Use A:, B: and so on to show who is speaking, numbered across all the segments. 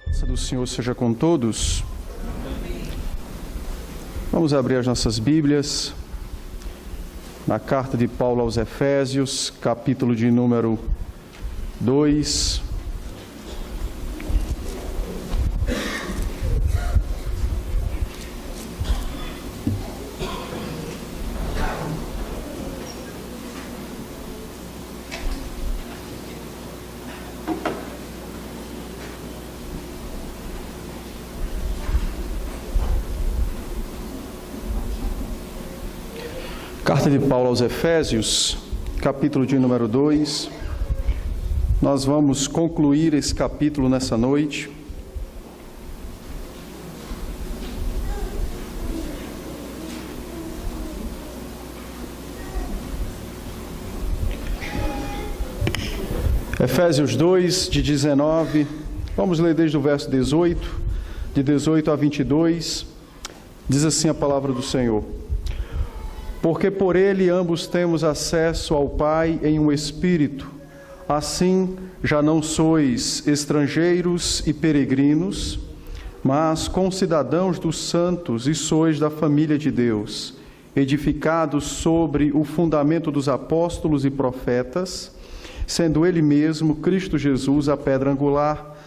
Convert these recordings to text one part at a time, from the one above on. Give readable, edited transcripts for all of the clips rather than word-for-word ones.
A: A graça do Senhor seja com todos. Vamos abrir as nossas Bíblias na carta de Paulo aos Efésios, capítulo de número 2. Carta de Paulo aos Efésios, capítulo de número 2. Nós vamos concluir esse capítulo nessa noite. Efésios 2, de 19, vamos ler desde o verso 18, de 18 a 22, diz assim a palavra do Senhor. Porque por ele ambos temos acesso ao Pai em um Espírito, assim já não sois estrangeiros e peregrinos, mas concidadãos dos santos e sois da família de Deus, edificados sobre o fundamento dos apóstolos e profetas, sendo ele mesmo, Cristo Jesus, a pedra angular,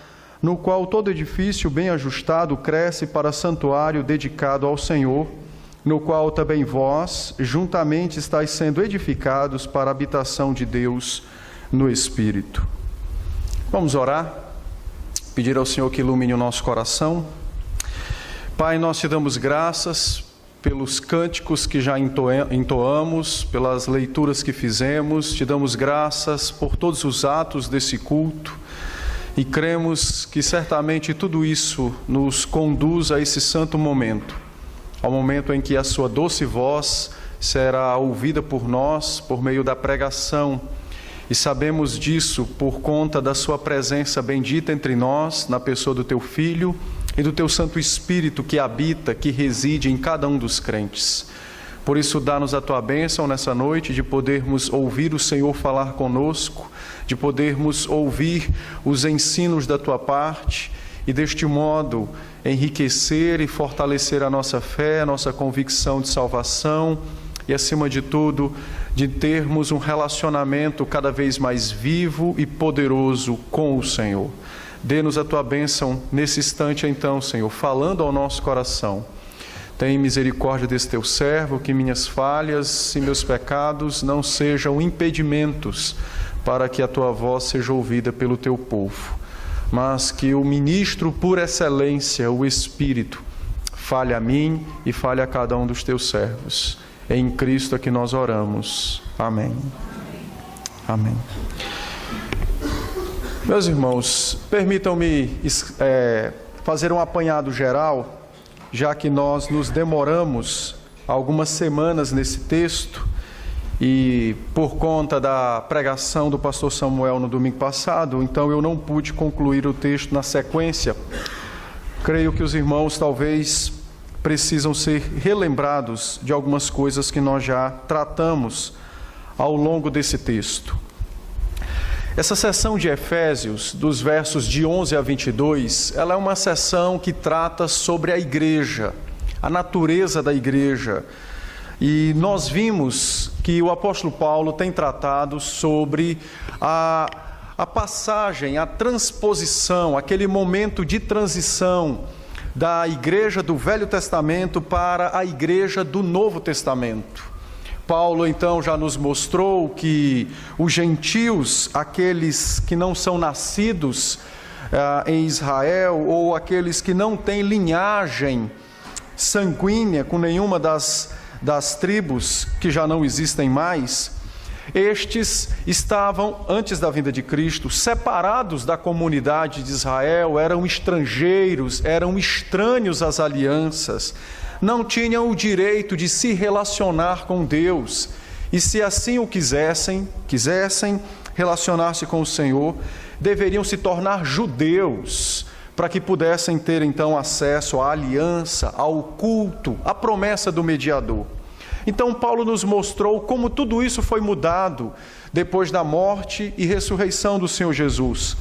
A: no qual todo edifício bem ajustado cresce para santuário dedicado ao Senhor, no qual também vós, juntamente, estáis sendo edificados para a habitação de Deus no Espírito. Vamos orar, pedir ao Senhor que ilumine o nosso coração. Pai, nós te damos graças pelos cânticos que já entoamos, pelas leituras que fizemos, te damos graças por todos os atos desse culto e cremos que certamente tudo isso nos conduz a esse santo momento, ao momento em que a sua doce voz será ouvida por nós por meio da pregação. E sabemos disso por conta da sua presença bendita entre nós, na pessoa do teu Filho e do teu Santo Espírito que habita, que reside em cada um dos crentes. Por isso, dá-nos a tua bênção nessa noite de podermos ouvir o Senhor falar conosco, de podermos ouvir os ensinos da tua parte e deste modo enriquecer e fortalecer a nossa fé, a nossa convicção de salvação e, acima de tudo, de termos um relacionamento cada vez mais vivo e poderoso com o Senhor. Dê-nos a tua bênção nesse instante então, Senhor, falando ao nosso coração. Tem misericórdia desse teu servo, que minhas falhas e meus pecados não sejam impedimentos para que a tua voz seja ouvida pelo teu povo, mas que o ministro por excelência, o Espírito, fale a mim e fale a cada um dos teus servos. É em Cristo que nós oramos. Amém. Amém. Meus irmãos, permitam-me fazer um apanhado geral, já que nós nos demoramos algumas semanas nesse texto, e por conta da pregação do pastor Samuel no domingo passado, então eu não pude concluir o texto na sequência. Creio que os irmãos talvez precisam ser relembrados de algumas coisas que nós já tratamos ao longo desse texto. Essa seção de Efésios, dos versos de 11 a 22, ela é uma seção que trata sobre a igreja, a natureza da igreja. E nós vimos que o apóstolo Paulo tem tratado sobre a passagem, a transposição, aquele momento de transição da igreja do Velho Testamento para a igreja do Novo Testamento. Paulo então já nos mostrou que os gentios, aqueles que não são nascidos em Israel, ou aqueles que não têm linhagem sanguínea com nenhuma das tribos que já não existem mais, estes estavam, antes da vinda de Cristo, separados da comunidade de Israel, eram estrangeiros, eram estranhos às alianças, não tinham o direito de se relacionar com Deus, e se assim o quisessem relacionar-se com o Senhor, deveriam se tornar judeus, para que pudessem ter então acesso à aliança, ao culto, à promessa do mediador. Então Paulo nos mostrou como tudo isso foi mudado depois da morte e ressurreição do Senhor Jesus.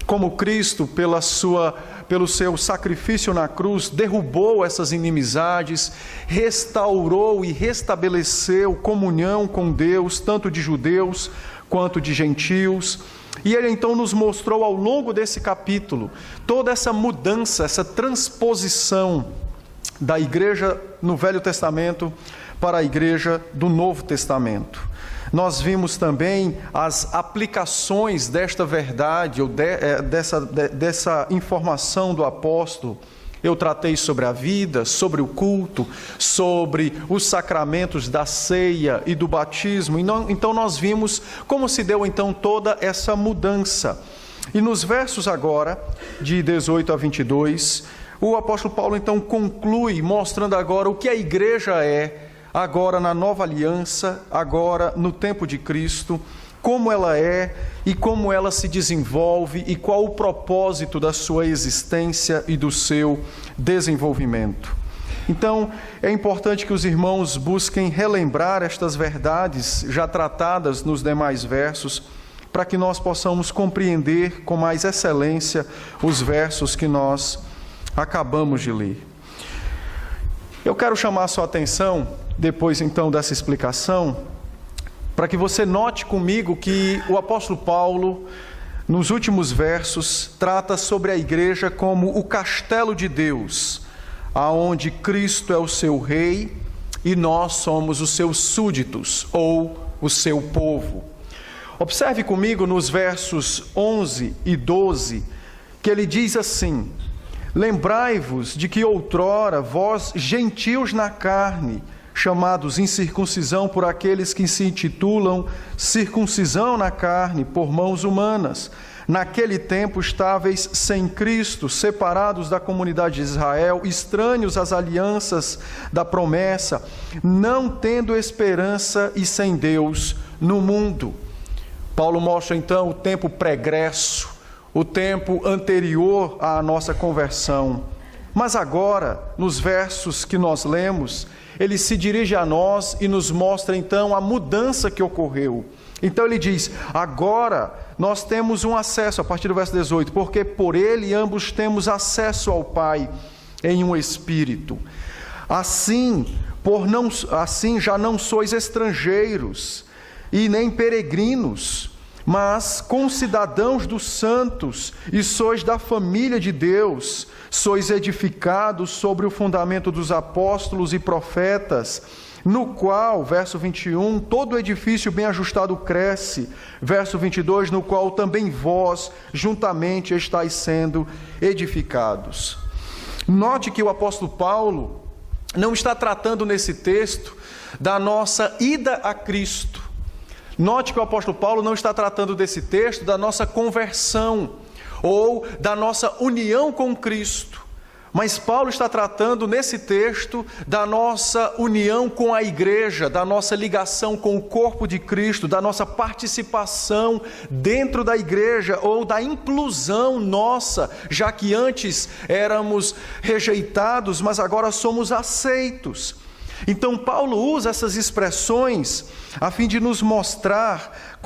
A: como Cristo, pelo seu sacrifício na cruz, derrubou essas inimizades, restaurou e restabeleceu comunhão com Deus, tanto de judeus quanto de gentios. E ele então nos mostrou ao longo desse capítulo toda essa mudança, essa transposição da igreja no Velho Testamento para a igreja do Novo Testamento. Nós vimos também as aplicações desta verdade, ou dessa informação do apóstolo. Eu tratei sobre a vida, sobre o culto, sobre os sacramentos da ceia e do batismo. Então nós vimos como se deu então toda essa mudança. E nos versos agora, de 18 a 22, o apóstolo Paulo então conclui mostrando agora o que a igreja é, agora na nova aliança, agora no tempo de Cristo, como ela é e como ela se desenvolve e qual o propósito da sua existência e do seu desenvolvimento. Então, é importante que os irmãos busquem relembrar estas verdades já tratadas nos demais versos, para que nós possamos compreender com mais excelência os versos que nós acabamos de ler. Eu quero chamar a sua atenção, depois então dessa explicação, para que você note comigo que o apóstolo Paulo, nos últimos versos, trata sobre a igreja como o castelo de Deus, aonde Cristo é o seu rei e nós somos os seus súditos, ou o seu povo. Observe comigo nos versos 11 e 12, que ele diz assim: lembrai-vos de que outrora vós, gentios na carne, chamados incircuncisão por aqueles que se intitulam circuncisão na carne por mãos humanas, naquele tempo estáveis sem Cristo, separados da comunidade de Israel, estranhos às alianças da promessa, não tendo esperança e sem Deus no mundo. Paulo mostra então o tempo pregresso, o tempo anterior à nossa conversão. Mas agora, nos versos que nós lemos, ele se dirige a nós e nos mostra então a mudança que ocorreu. Então ele diz: agora nós temos um acesso, a partir do verso 18, porque por ele ambos temos acesso ao Pai em um Espírito. Assim já não sois estrangeiros e nem peregrinos, mas concidadãos dos santos, e sois da família de Deus, sois edificados sobre o fundamento dos apóstolos e profetas, no qual, verso 21, todo edifício bem ajustado cresce, verso 22, no qual também vós juntamente estáis sendo edificados. Note que o apóstolo Paulo não está tratando nesse texto da nossa ida a Cristo. Note que o apóstolo Paulo não está tratando desse texto da nossa conversão ou da nossa união com Cristo, mas Paulo está tratando nesse texto da nossa união com a igreja, da nossa ligação com o corpo de Cristo, da nossa participação dentro da igreja ou da inclusão nossa, já que antes éramos rejeitados, mas agora somos aceitos. Então Paulo usa essas expressões a fim de nos mostrar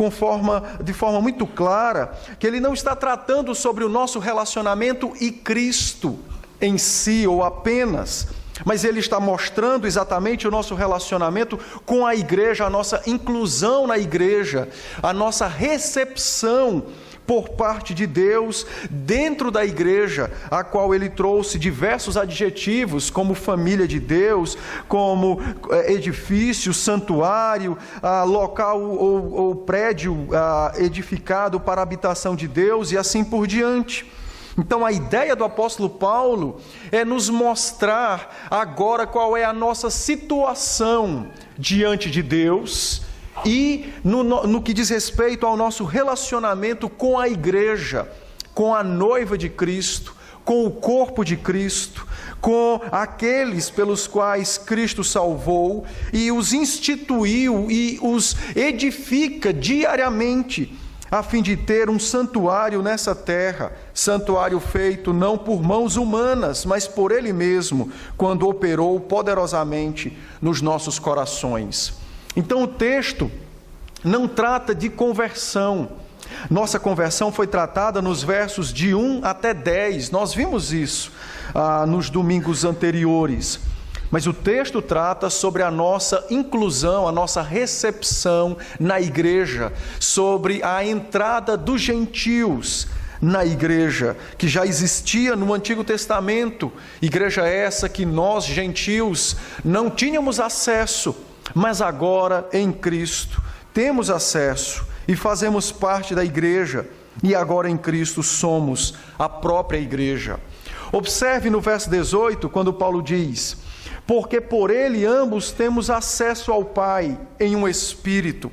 A: de forma muito clara que ele não está tratando sobre o nosso relacionamento e Cristo em si ou apenas, mas ele está mostrando exatamente o nosso relacionamento com a igreja, a nossa inclusão na igreja, a nossa recepção por parte de Deus dentro da igreja, a qual ele trouxe diversos adjetivos, como família de Deus, como edifício, santuário, local ou prédio edificado para a habitação de Deus e assim por diante. Então a ideia do apóstolo Paulo é nos mostrar agora qual é a nossa situação diante de Deus e no que diz respeito ao nosso relacionamento com a igreja, com a noiva de Cristo, com o corpo de Cristo, com aqueles pelos quais Cristo salvou e os instituiu e os edifica diariamente, a fim de ter um santuário nessa terra, santuário feito não por mãos humanas, mas por Ele mesmo, quando operou poderosamente nos nossos corações. Então o texto não trata de conversão, Nossa conversão foi tratada nos versos de 1 até 10. Nós vimos isso nos domingos anteriores. Mas o texto trata sobre a nossa inclusão, a nossa recepção na igreja, sobre a entrada dos gentios na igreja, que já existia no Antigo Testamento. Igreja essa que nós, gentios, não tínhamos acesso, mas agora em Cristo temos acesso e fazemos parte da igreja, e agora em Cristo somos a própria igreja. Observe no verso 18, quando Paulo diz: porque por ele ambos temos acesso ao Pai em um Espírito.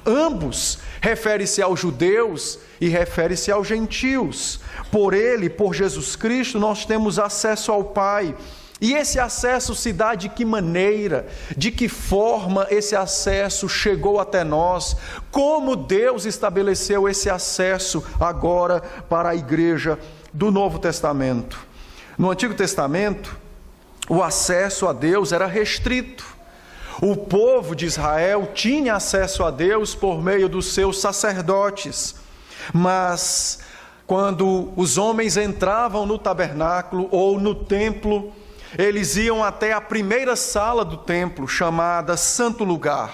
A: Ambos refere-se aos judeus e refere-se aos gentios. Por ele, por Jesus Cristo, nós temos acesso ao Pai. E esse acesso se dá de que maneira, de que forma esse acesso chegou até nós, como Deus estabeleceu esse acesso agora para a igreja do Novo Testamento. No Antigo Testamento, o acesso a Deus era restrito. O povo de Israel tinha acesso a Deus por meio dos seus sacerdotes, mas quando os homens entravam no tabernáculo ou no templo, eles iam até a primeira sala do templo, chamada Santo Lugar.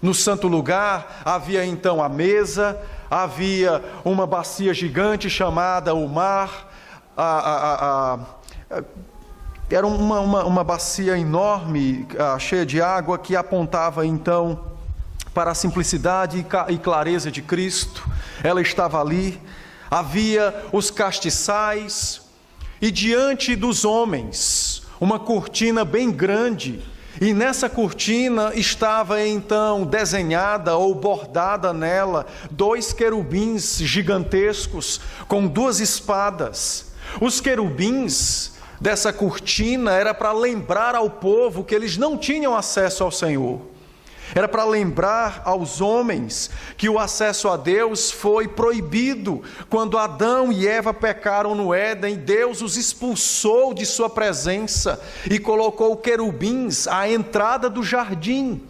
A: No Santo Lugar havia então a mesa, havia uma bacia gigante chamada o mar, era uma bacia enorme, cheia de água, que apontava então para a simplicidade e clareza de Cristo. Ela estava ali. Havia os castiçais, e diante dos homens, uma cortina bem grande, e nessa cortina estava então desenhada ou bordada nela 2 querubins gigantescos com 2 espadas. Os querubins dessa cortina era para lembrar ao povo que eles não tinham acesso ao Senhor. Era para lembrar aos homens que o acesso a Deus foi proibido quando Adão e Eva pecaram no Éden. Deus os expulsou de sua presença e colocou querubins à entrada do jardim.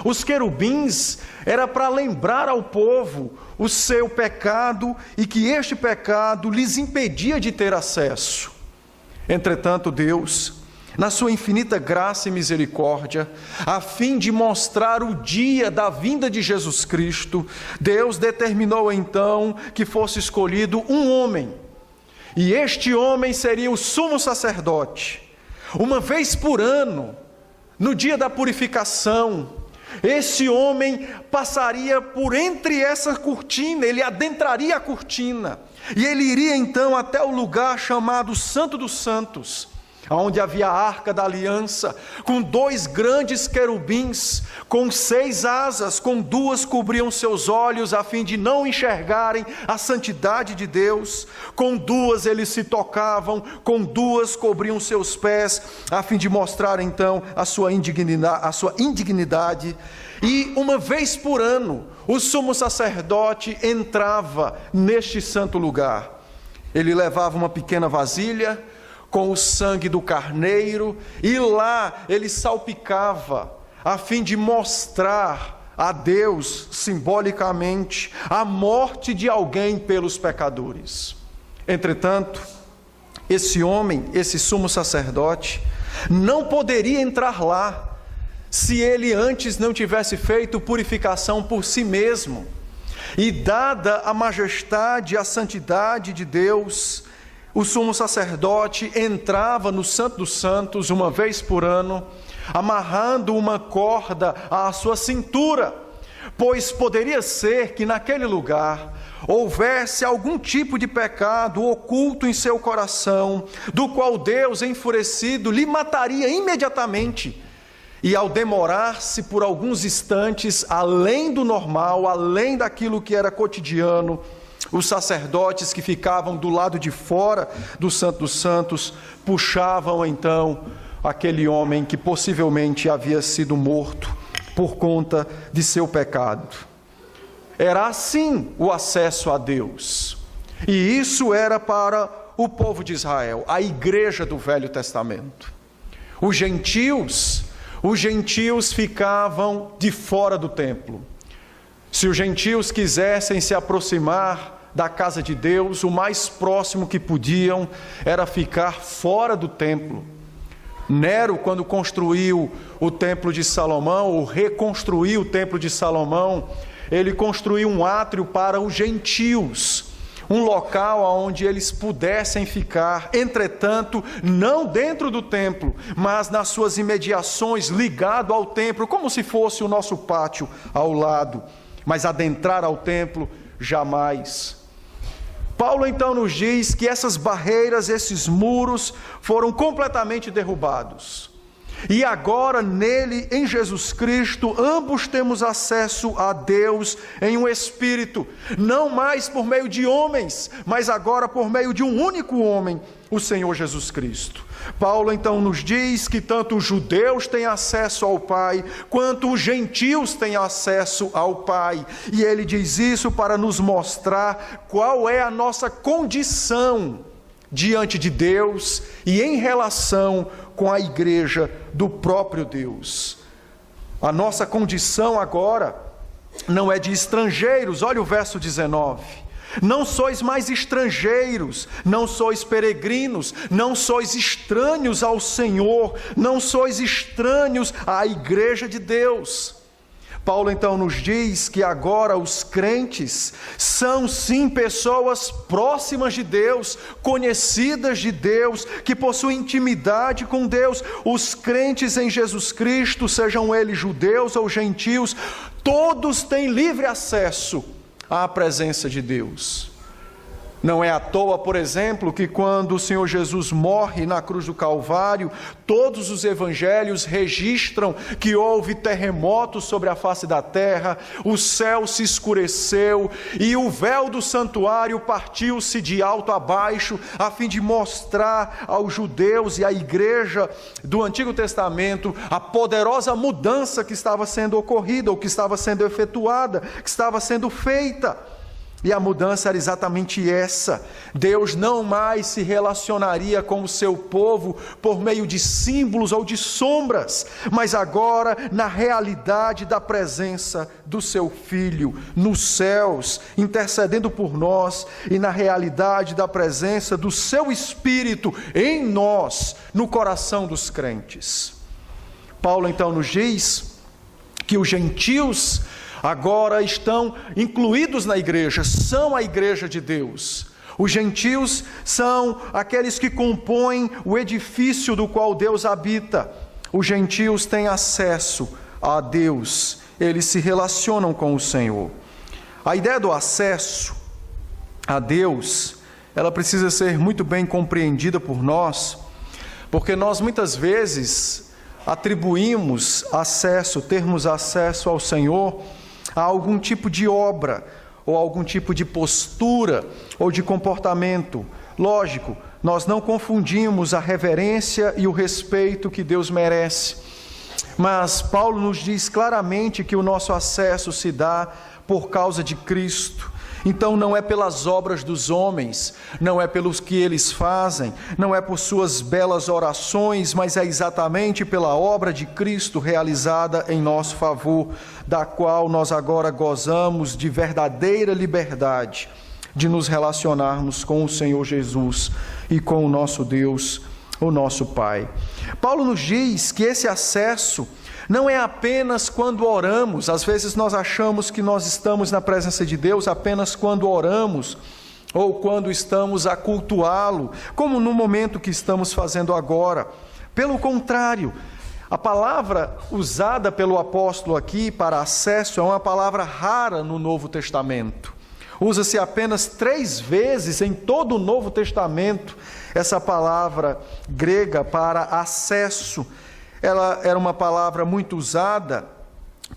A: Os querubins era para lembrar ao povo o seu pecado e que este pecado lhes impedia de ter acesso. Entretanto, Deus, na sua infinita graça e misericórdia, a fim de mostrar o dia da vinda de Jesus Cristo, Deus determinou então que fosse escolhido um homem, e este homem seria o sumo sacerdote. Uma vez por ano, no dia da purificação, esse homem passaria por entre essa cortina, ele adentraria a cortina, e ele iria então até o lugar chamado Santo dos Santos, onde havia a Arca da Aliança, com 2 grandes querubins, com 6 asas, com 2 cobriam seus olhos, a fim de não enxergarem a santidade de Deus, com 2 eles se tocavam, com 2 cobriam seus pés, a fim de mostrar então a sua indignidade. E uma vez por ano, o sumo sacerdote entrava neste santo lugar. Ele levava uma pequena vasilha com o sangue do carneiro, e lá ele salpicava, a fim de mostrar a Deus, simbolicamente, a morte de alguém pelos pecadores. Entretanto, esse homem, esse sumo sacerdote, não poderia entrar lá, se ele antes não tivesse feito purificação por si mesmo. E dada a majestade e a santidade de Deus, o sumo sacerdote entrava no Santo dos Santos uma vez por ano, amarrando uma corda à sua cintura, pois poderia ser que naquele lugar houvesse algum tipo de pecado oculto em seu coração, do qual Deus, enfurecido, lhe mataria imediatamente. E ao demorar-se por alguns instantes, além do normal, além daquilo que era cotidiano, os sacerdotes que ficavam do lado de fora do Santo dos Santos puxavam então aquele homem que possivelmente havia sido morto por conta de seu pecado. Era assim o acesso a Deus. E isso era para o povo de Israel, a igreja do Velho Testamento. Os gentios ficavam de fora do templo. Se os gentios quisessem se aproximar da casa de Deus, o mais próximo que podiam era ficar fora do templo. Nero, quando construiu o templo de Salomão, ou reconstruiu o templo de Salomão, ele construiu um átrio para os gentios, um local onde eles pudessem ficar, entretanto, não dentro do templo, mas nas suas imediações, ligado ao templo, como se fosse o nosso pátio ao lado, mas adentrar ao templo, jamais. Paulo então nos diz que essas barreiras, esses muros foram completamente derrubados. E agora nele, em Jesus Cristo, ambos temos acesso a Deus em um Espírito, não mais por meio de homens, mas agora por meio de um único homem, o Senhor Jesus Cristo. Paulo então nos diz que tanto os judeus têm acesso ao Pai, quanto os gentios têm acesso ao Pai. E ele diz isso para nos mostrar qual é a nossa condição diante de Deus e em relação com a igreja do próprio Deus. A nossa condição agora não é de estrangeiros. Olha o verso 19. Não sois mais estrangeiros, não sois peregrinos, não sois estranhos ao Senhor, não sois estranhos à igreja de Deus. Paulo então nos diz que agora os crentes são sim pessoas próximas de Deus, conhecidas de Deus, que possuem intimidade com Deus. Os crentes em Jesus Cristo, sejam eles judeus ou gentios, todos têm livre acesso à presença de Deus. Não é à toa, por exemplo, que quando o Senhor Jesus morre na cruz do Calvário, todos os evangelhos registram que houve terremotos sobre a face da terra, o céu se escureceu e o véu do santuário partiu-se de alto a baixo, a fim de mostrar aos judeus e à igreja do Antigo Testamento a poderosa mudança que estava sendo ocorrida, ou que estava sendo efetuada, que estava sendo feita. E a mudança era exatamente essa. Deus não mais se relacionaria com o seu povo por meio de símbolos ou de sombras, mas agora na realidade da presença do seu Filho nos céus, intercedendo por nós, e na realidade da presença do seu Espírito em nós, no coração dos crentes. Paulo então nos diz que os gentios agora estão incluídos na igreja, são a igreja de Deus. Os gentios são aqueles que compõem o edifício do qual Deus habita. Os gentios têm acesso a Deus, eles se relacionam com o Senhor. A ideia do acesso a Deus, ela precisa ser muito bem compreendida por nós, porque nós muitas vezes atribuímos acesso, termos acesso ao Senhor a algum tipo de obra, ou algum tipo de postura, ou de comportamento. Lógico, nós não confundimos a reverência e o respeito que Deus merece, mas Paulo nos diz claramente que o nosso acesso se dá por causa de Cristo. Então não é pelas obras dos homens, não é pelos que eles fazem, não é por suas belas orações, mas é exatamente pela obra de Cristo realizada em nosso favor, da qual nós agora gozamos de verdadeira liberdade de nos relacionarmos com o Senhor Jesus e com o nosso Deus, o nosso Pai. Paulo nos diz que esse acesso não é apenas quando oramos. Às vezes nós achamos que nós estamos na presença de Deus apenas quando oramos, ou quando estamos a cultuá-lo, como no momento que estamos fazendo agora. Pelo contrário, a palavra usada pelo apóstolo aqui para acesso é uma palavra rara no Novo Testamento. Usa-se apenas 3 vezes em todo o Novo Testamento essa palavra grega para acesso. Ela era uma palavra muito usada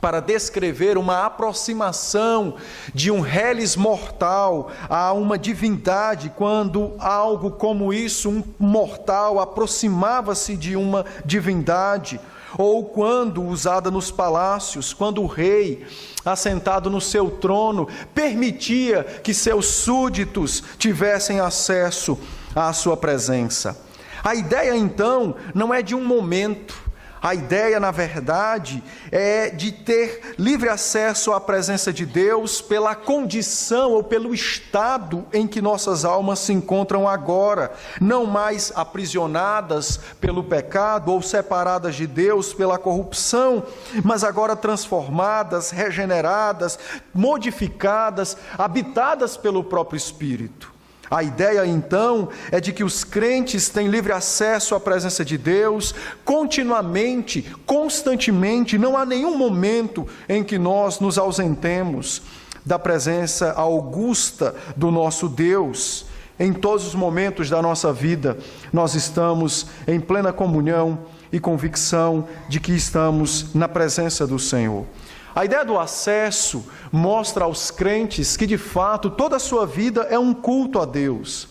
A: para descrever uma aproximação de um reles mortal a uma divindade, quando algo como isso, um mortal, aproximava-se de uma divindade, ou quando usada nos palácios, quando o rei, assentado no seu trono, permitia que seus súditos tivessem acesso à sua presença. A ideia então não é de um momento. A ideia, na verdade, é de ter livre acesso à presença de Deus pela condição ou pelo estado em que nossas almas se encontram agora, não mais aprisionadas pelo pecado ou separadas de Deus pela corrupção, mas agora transformadas, regeneradas, modificadas, habitadas pelo próprio Espírito. A ideia, então, é de que os crentes têm livre acesso à presença de Deus continuamente, constantemente. Não há nenhum momento em que nós nos ausentemos da presença augusta do nosso Deus. Em todos os momentos da nossa vida, nós estamos em plena comunhão e convicção de que estamos na presença do Senhor. A ideia do acesso mostra aos crentes que, de fato, toda a sua vida é um culto a Deus.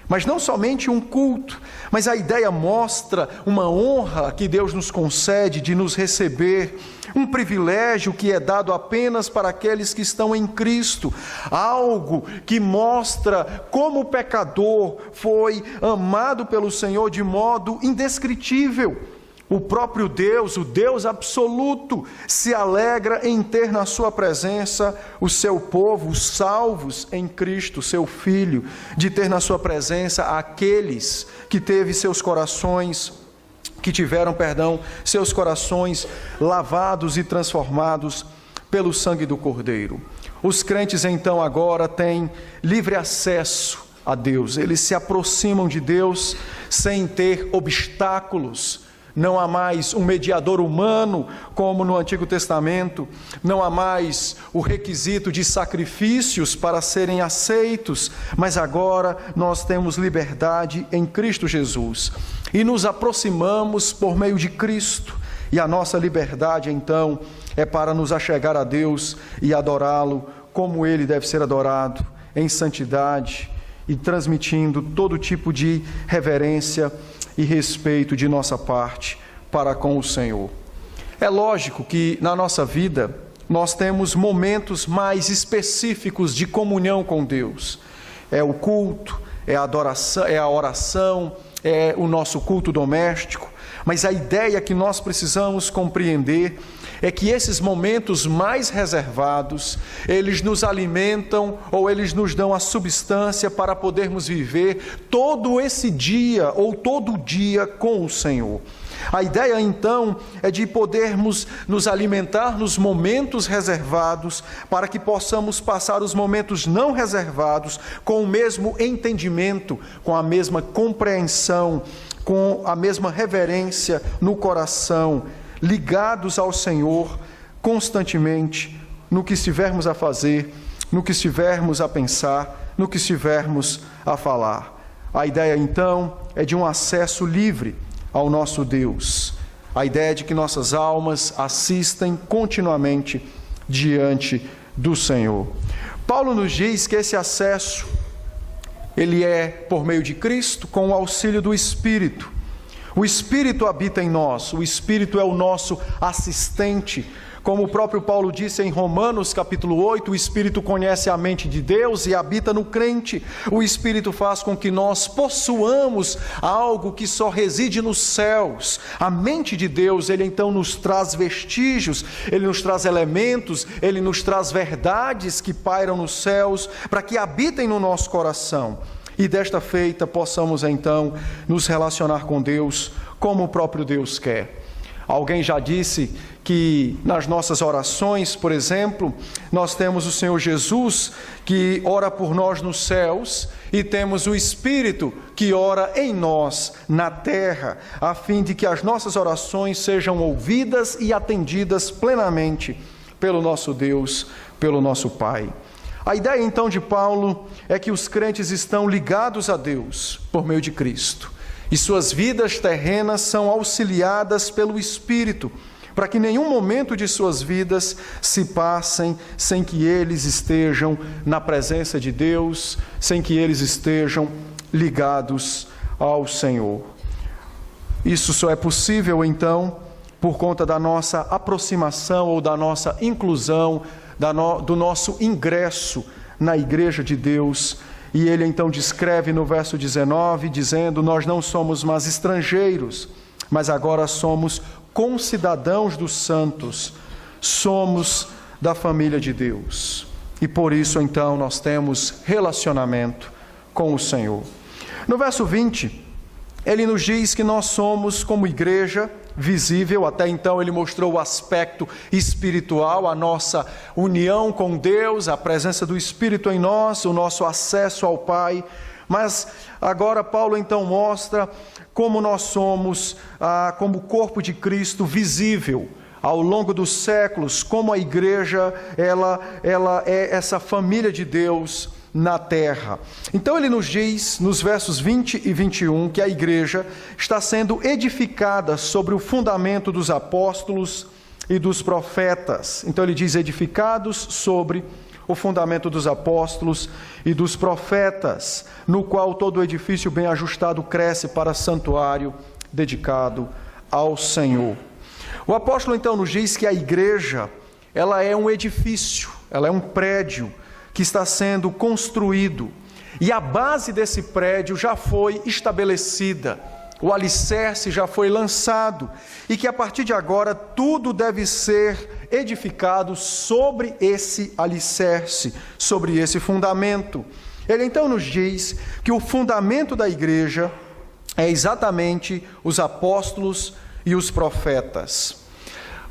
A: Mas não somente um culto, mas a ideia mostra uma honra que Deus nos concede de nos receber, um privilégio que é dado apenas para aqueles que estão em Cristo, algo que mostra como o pecador foi amado pelo Senhor de modo indescritível. O próprio Deus, o Deus absoluto, se alegra em ter na sua presença o seu povo, os salvos em Cristo, seu Filho, de ter na sua presença aqueles que tiveram seus corações lavados e transformados pelo sangue do Cordeiro. Os crentes então agora têm livre acesso a Deus, eles se aproximam de Deus sem ter obstáculos. Não há mais um mediador humano, como no Antigo Testamento. Não há mais o requisito de sacrifícios para serem aceitos. Mas agora nós temos liberdade em Cristo Jesus. E nos aproximamos por meio de Cristo. E a nossa liberdade, então, é para nos achegar a Deus e adorá-lo como Ele deve ser adorado, em santidade e transmitindo todo tipo de reverência e respeito de nossa parte para com o Senhor. É lógico que na nossa vida nós temos momentos mais específicos de comunhão com Deus. É o culto, é a adoração, é a oração, é o nosso culto doméstico. Mas a ideia que nós precisamos compreender é que esses momentos mais reservados, eles nos alimentam ou eles nos dão a substância para podermos viver todo esse dia ou todo dia com o Senhor. A ideia, então, é de podermos nos alimentar nos momentos reservados para que possamos passar os momentos não reservados com o mesmo entendimento, com a mesma compreensão, com a mesma reverência no coração, ligados ao Senhor constantemente, no que estivermos a fazer, no que estivermos a pensar, no que estivermos a falar. A ideia, então, é de um acesso livre ao nosso Deus. A ideia é de que nossas almas assistem continuamente diante do Senhor. Paulo nos diz que esse acesso, ele é por meio de Cristo, com o auxílio do Espírito. O Espírito habita em nós, o Espírito é o nosso assistente. Como o próprio Paulo disse em Romanos capítulo 8, o Espírito conhece a mente de Deus e habita no crente. O Espírito faz com que nós possuamos algo que só reside nos céus. A mente de Deus, Ele então nos traz vestígios, Ele nos traz elementos, Ele nos traz verdades que pairam nos céus, para que habitem no nosso coração. E desta feita possamos então nos relacionar com Deus como o próprio Deus quer. Alguém já disse que nas nossas orações, por exemplo, nós temos o Senhor Jesus que ora por nós nos céus e temos o Espírito que ora em nós na terra, a fim de que as nossas orações sejam ouvidas e atendidas plenamente pelo nosso Deus, pelo nosso Pai. A ideia então de Paulo é que os crentes estão ligados a Deus por meio de Cristo e suas vidas terrenas são auxiliadas pelo Espírito, para que nenhum momento de suas vidas se passem sem que eles estejam na presença de Deus, sem que eles estejam ligados ao Senhor. Isso só é possível então por conta da nossa aproximação ou da nossa inclusão, do nosso ingresso na igreja de Deus. E ele então descreve no verso 19, dizendo: nós não somos mais estrangeiros, mas agora somos concidadãos dos santos, somos da família de Deus. E por isso, então, nós temos relacionamento com o Senhor. No verso 20, ele nos diz que nós somos como igreja visível. Até então ele mostrou o aspecto espiritual, a nossa união com Deus, a presença do Espírito em nós, o nosso acesso ao Pai. Mas agora Paulo então mostra como nós somos, como corpo de Cristo visível ao longo dos séculos, como a igreja ela é essa família de Deus na terra. Então ele nos diz, nos versos 20 e 21, que a igreja está sendo edificada sobre o fundamento dos apóstolos e dos profetas. Então ele diz edificados sobre o fundamento dos apóstolos e dos profetas, no qual todo o edifício bem ajustado cresce para santuário dedicado ao Senhor. O apóstolo então nos diz que a igreja, ela é um edifício, ela é um prédio que está sendo construído, e a base desse prédio já foi estabelecida, o alicerce já foi lançado, e que a partir de agora tudo deve ser edificado sobre esse alicerce, sobre esse fundamento. Ele então nos diz que o fundamento da igreja é exatamente os apóstolos e os profetas.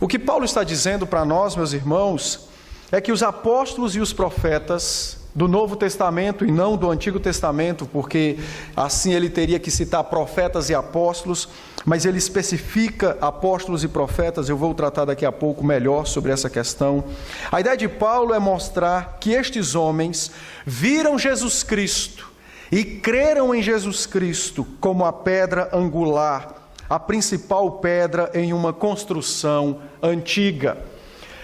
A: O que Paulo está dizendo para nós, meus irmãos, é que os apóstolos e os profetas do Novo Testamento e não do Antigo Testamento, porque assim ele teria que citar profetas e apóstolos, mas ele especifica apóstolos e profetas. Eu vou tratar daqui a pouco melhor sobre essa questão. A ideia de Paulo é mostrar que estes homens viram Jesus Cristo e creram em Jesus Cristo como a pedra angular, a principal pedra em uma construção antiga.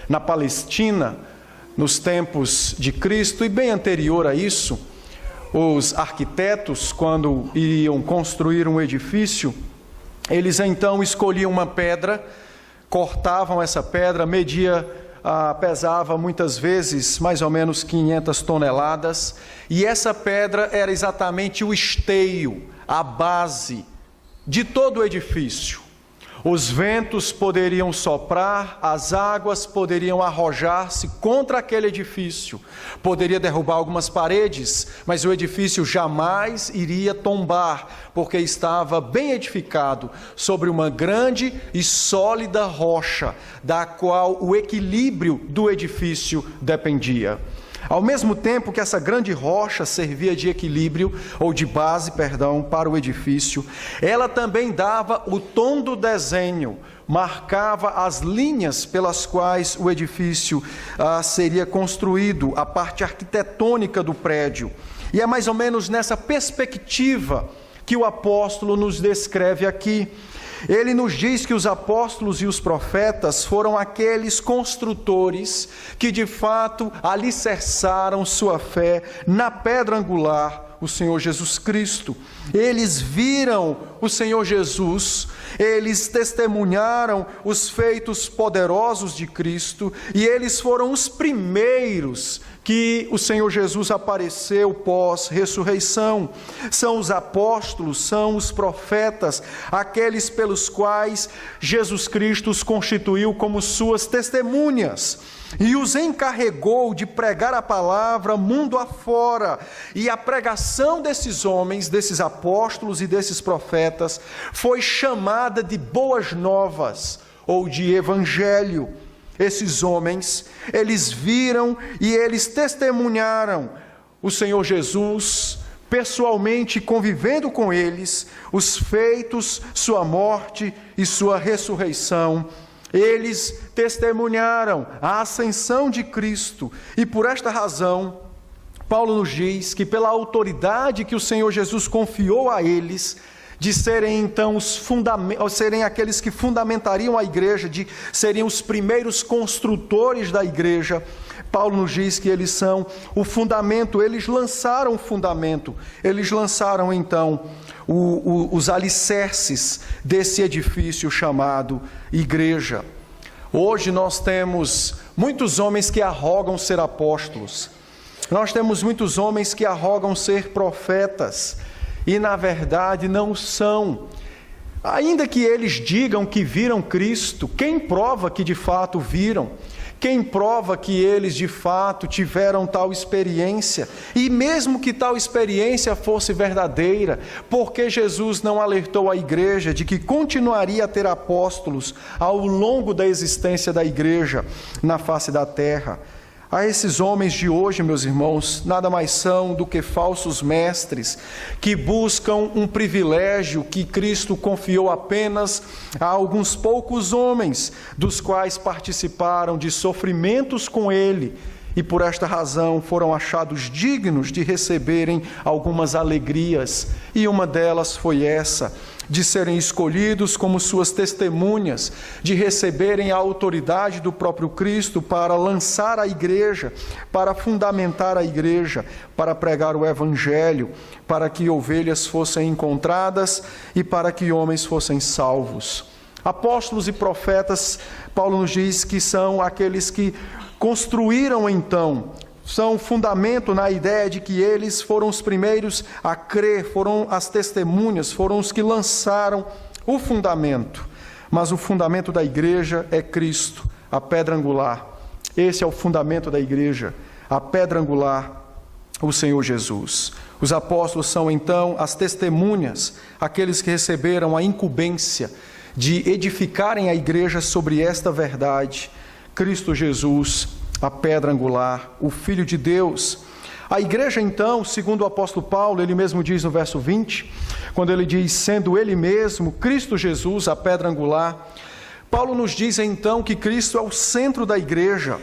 A: Na Palestina, nos tempos de Cristo e bem anterior a isso, os arquitetos, quando iriam construir um edifício, eles então escolhiam uma pedra, cortavam essa pedra, pesava muitas vezes mais ou menos 500 toneladas, e essa pedra era exatamente o esteio, a base de todo o edifício. Os ventos poderiam soprar, as águas poderiam arrojar-se contra aquele edifício, poderia derrubar algumas paredes, mas o edifício jamais iria tombar, porque estava bem edificado sobre uma grande e sólida rocha, da qual o equilíbrio do edifício dependia. Ao mesmo tempo que essa grande rocha servia de equilíbrio, ou de base, para o edifício, ela também dava o tom do desenho, marcava as linhas pelas quais o edifício seria construído, a parte arquitetônica do prédio. E é mais ou menos nessa perspectiva que o apóstolo nos descreve aqui. Ele nos diz que os apóstolos e os profetas foram aqueles construtores que de fato alicerçaram sua fé na pedra angular, o Senhor Jesus Cristo. Eles viram o Senhor Jesus, eles testemunharam os feitos poderosos de Cristo, e eles foram os primeiros que o Senhor Jesus apareceu pós-ressurreição. São os apóstolos, são os profetas, aqueles pelos quais Jesus Cristo os constituiu como suas testemunhas e os encarregou de pregar a palavra mundo afora. E a pregação desses homens, desses apóstolos e desses profetas foi chamada de boas novas ou de evangelho. Esses homens, eles viram e eles testemunharam o Senhor Jesus, pessoalmente convivendo com eles, os feitos, sua morte e sua ressurreição. Eles testemunharam a ascensão de Cristo, e por esta razão, Paulo nos diz que pela autoridade que o Senhor Jesus confiou a eles, de serem então serem aqueles que fundamentariam a igreja, de serem os primeiros construtores da igreja, Paulo nos diz que eles são o fundamento, eles lançaram o fundamento, eles lançaram então os alicerces desse edifício chamado igreja. Hoje nós temos muitos homens que arrogam ser apóstolos, nós temos muitos homens que arrogam ser profetas, e na verdade não são. Ainda que eles digam que viram Cristo, quem prova que de fato viram? Quem prova que eles de fato tiveram tal experiência? E mesmo que tal experiência fosse verdadeira, por que Jesus não alertou a igreja de que continuaria a ter apóstolos ao longo da existência da igreja na face da terra? A esses homens de hoje, meus irmãos, nada mais são do que falsos mestres que buscam um privilégio que Cristo confiou apenas a alguns poucos homens, dos quais participaram de sofrimentos com Ele e por esta razão foram achados dignos de receberem algumas alegrias. E uma delas foi essa, de serem escolhidos como suas testemunhas, de receberem a autoridade do próprio Cristo para lançar a igreja, para fundamentar a igreja, para pregar o Evangelho, para que ovelhas fossem encontradas e para que homens fossem salvos. Apóstolos e profetas, Paulo nos diz que são aqueles que construíram então, são fundamento na ideia de que eles foram os primeiros a crer, foram as testemunhas, foram os que lançaram o fundamento. Mas o fundamento da igreja é Cristo, a pedra angular. Esse é o fundamento da igreja, a pedra angular, o Senhor Jesus. Os apóstolos são então as testemunhas, aqueles que receberam a incumbência de edificarem a igreja sobre esta verdade. Cristo Jesus, a pedra angular, o Filho de Deus. A igreja então, segundo o apóstolo Paulo, ele mesmo diz no verso 20, quando ele diz, sendo ele mesmo, Cristo Jesus, a pedra angular, Paulo nos diz então que Cristo é o centro da igreja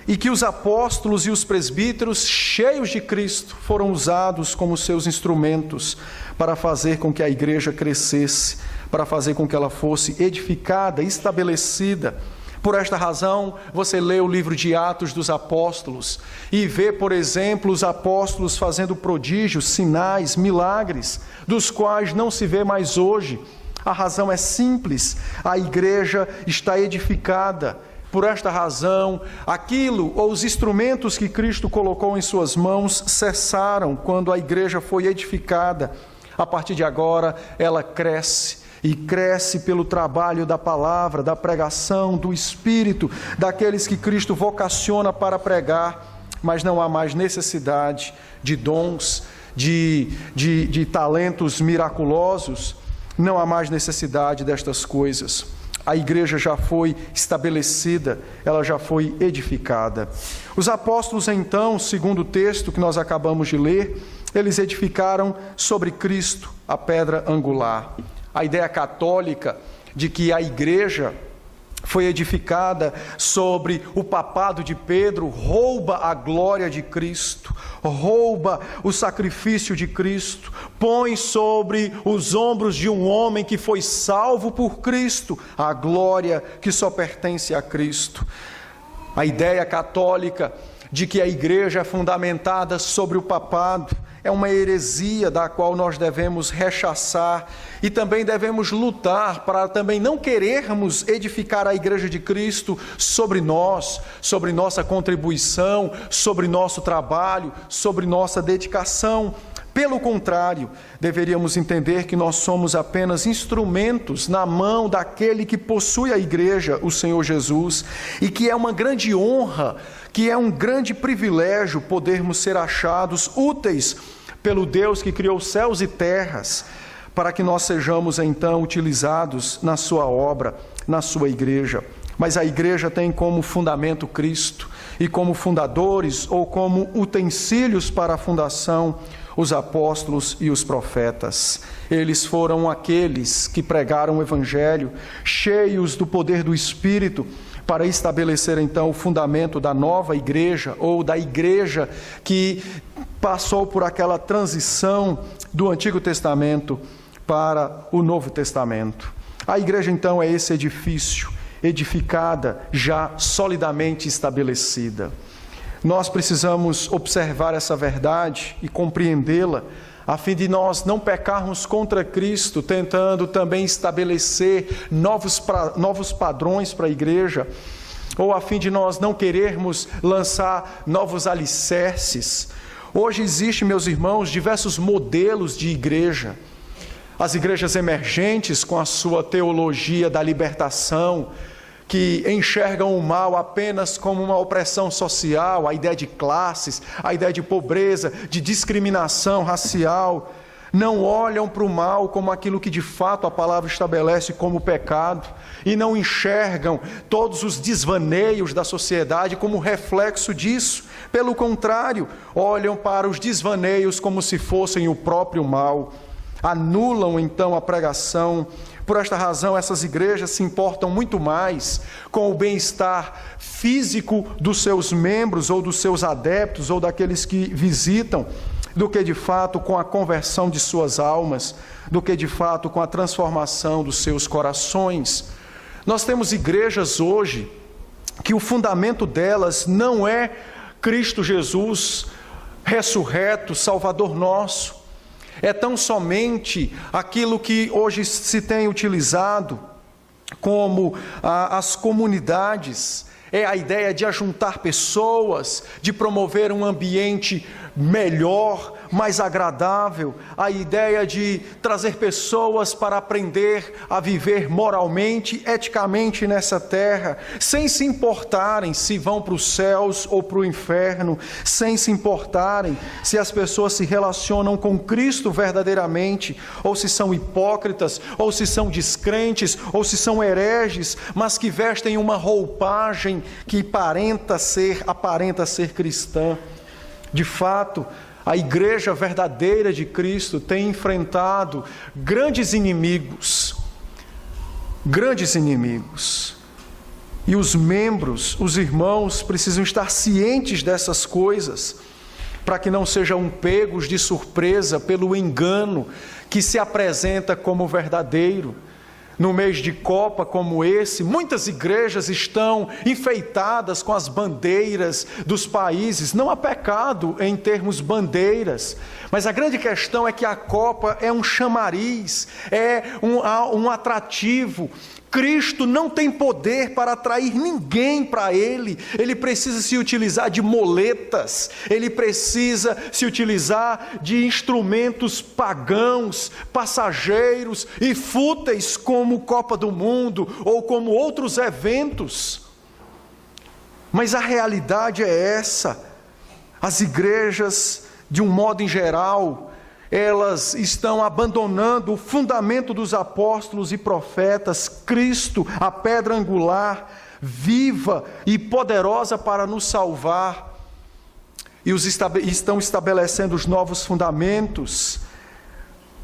A: e que os apóstolos e os presbíteros, cheios de Cristo, foram usados como seus instrumentos para fazer com que a igreja crescesse, para fazer com que ela fosse edificada, estabelecida. Por esta razão, você lê o livro de Atos dos Apóstolos e vê, por exemplo, os apóstolos fazendo prodígios, sinais, milagres, dos quais não se vê mais hoje. A razão é simples, a igreja está edificada. Por esta razão, aquilo ou os instrumentos que Cristo colocou em suas mãos cessaram quando a igreja foi edificada. A partir de agora, ela cresce. E cresce pelo trabalho da palavra, da pregação, do Espírito, daqueles que Cristo vocaciona para pregar, mas não há mais necessidade de dons, de talentos miraculosos, não há mais necessidade destas coisas. A igreja já foi estabelecida, ela já foi edificada. Os apóstolos então, segundo o texto que nós acabamos de ler, eles edificaram sobre Cristo, a pedra angular. A ideia católica de que a igreja foi edificada sobre o papado de Pedro rouba a glória de Cristo, rouba o sacrifício de Cristo, põe sobre os ombros de um homem que foi salvo por Cristo a glória que só pertence a Cristo. A ideia católica de que a igreja é fundamentada sobre o papado é uma heresia da qual nós devemos rechaçar e também devemos lutar para também não querermos edificar a igreja de Cristo sobre nós, sobre nossa contribuição, sobre nosso trabalho, sobre nossa dedicação. Pelo contrário, deveríamos entender que nós somos apenas instrumentos na mão daquele que possui a igreja, o Senhor Jesus, e que é uma grande honra, que é um grande privilégio podermos ser achados úteis pelo Deus que criou céus e terras, para que nós sejamos então utilizados na sua obra, na sua igreja. Mas a igreja tem como fundamento Cristo, e como fundadores ou como utensílios para a fundação, os apóstolos e os profetas. Eles foram aqueles que pregaram o Evangelho, cheios do poder do Espírito, para estabelecer então o fundamento da nova igreja, ou da igreja que passou por aquela transição do Antigo Testamento para o Novo Testamento. A igreja então é esse edifício, edificada, já solidamente estabelecida. Nós precisamos observar essa verdade e compreendê-la, a fim de nós não pecarmos contra Cristo, tentando também estabelecer novos padrões para a igreja, ou a fim de nós não querermos lançar novos alicerces. Hoje existem, meus irmãos, diversos modelos de igreja. as igrejas emergentes com a sua teologia da libertação, que enxergam o mal apenas como uma opressão social, a ideia de classes, a ideia de pobreza, de discriminação racial, não olham para o mal como aquilo que de fato a palavra estabelece como pecado, e não enxergam todos os desvaneios da sociedade como reflexo disso. Pelo contrário, olham para os desvaneios como se fossem o próprio mal. Anulam então a pregação. Por esta razão, essas igrejas se importam muito mais com o bem-estar físico dos seus membros, ou dos seus adeptos, ou daqueles que visitam, do que de fato com a conversão de suas almas, do que de fato com a transformação dos seus corações. Nós temos igrejas hoje que o fundamento delas não é Cristo Jesus ressurreto, Salvador nosso. É tão somente aquilo que hoje se tem utilizado como as comunidades, é a ideia de ajuntar pessoas, de promover um ambiente melhor, mais agradável, a ideia de trazer pessoas para aprender a viver moralmente, eticamente nessa terra, sem se importarem se vão para os céus ou para o inferno, sem se importarem se as pessoas se relacionam com Cristo verdadeiramente, ou se são hipócritas, ou se são descrentes, ou se são hereges, mas que vestem uma roupagem que aparenta ser cristã. De fato, a igreja verdadeira de Cristo tem enfrentado grandes inimigos. E os membros, os irmãos, precisam estar cientes dessas coisas, para que não sejam pegos de surpresa pelo engano que se apresenta como verdadeiro. No mês de Copa como esse, muitas igrejas estão enfeitadas com as bandeiras dos países. Não há pecado em termos bandeiras, mas a grande questão é que a Copa é um chamariz, é um atrativo. Cristo não tem poder para atrair ninguém para Ele. Ele precisa se utilizar de moletas, Ele precisa se utilizar de instrumentos pagãos, passageiros e fúteis, como Copa do Mundo ou como outros eventos. Mas a realidade é essa. As igrejas, de um modo em geral, elas estão abandonando o fundamento dos apóstolos e profetas, Cristo, a pedra angular, viva e poderosa para nos salvar, e estão estabelecendo os novos fundamentos,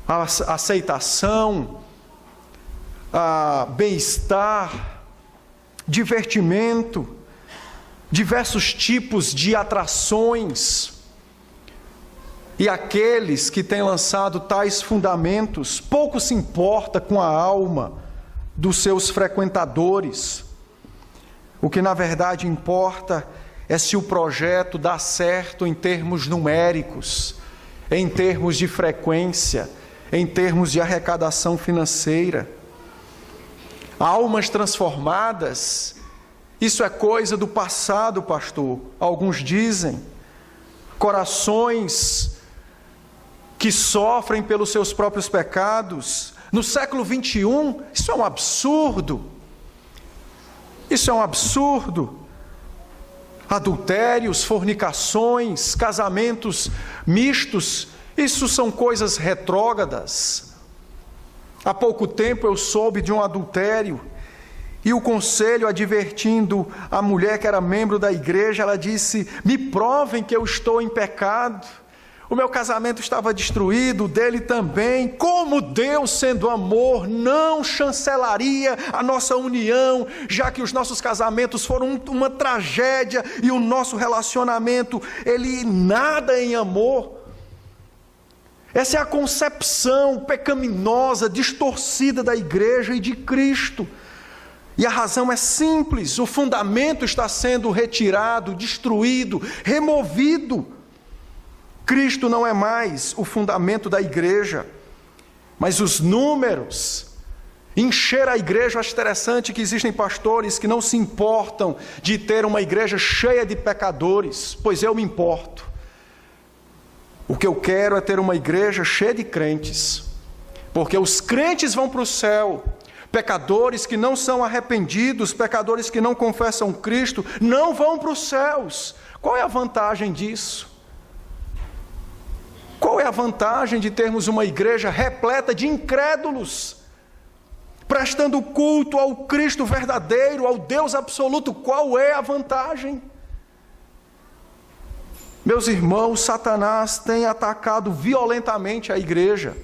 A: a aceitação, a bem-estar, divertimento, diversos tipos de atrações. E aqueles que têm lançado tais fundamentos, pouco se importa com a alma dos seus frequentadores. O que na verdade importa é se o projeto dá certo em termos numéricos, em termos de frequência, em termos de arrecadação financeira. Almas transformadas, isso é coisa do passado, pastor, alguns dizem. Corações que sofrem pelos seus próprios pecados, no século 21, isso é um absurdo. Isso é um absurdo. Adultérios, fornicações, casamentos mistos, isso são coisas retrógradas. Há pouco tempo eu soube de um adultério, e o conselho, advertindo a mulher que era membro da igreja, ela disse: me provem que eu estou em pecado. O meu casamento estava destruído, o dele também. Como Deus, sendo amor, não chancelaria a nossa união, já que os nossos casamentos foram uma tragédia e o nosso relacionamento, ele nada em amor. Essa é a concepção pecaminosa, distorcida da igreja e de Cristo. E a razão é simples: o fundamento está sendo retirado, destruído, removido. Cristo não é mais o fundamento da igreja, mas os números. Encher a igreja. Acho interessante que existem pastores que não se importam de ter uma igreja cheia de pecadores, pois eu me importo. O que eu quero é ter uma igreja cheia de crentes, Porque os crentes vão para o céu. Pecadores que não são arrependidos, pecadores que não confessam Cristo, não vão para os céus. Qual é a vantagem disso? Qual é a vantagem de termos uma igreja repleta de incrédulos, prestando culto ao Cristo verdadeiro, ao Deus absoluto? Qual é a vantagem? Meus irmãos, Satanás tem atacado violentamente a igreja.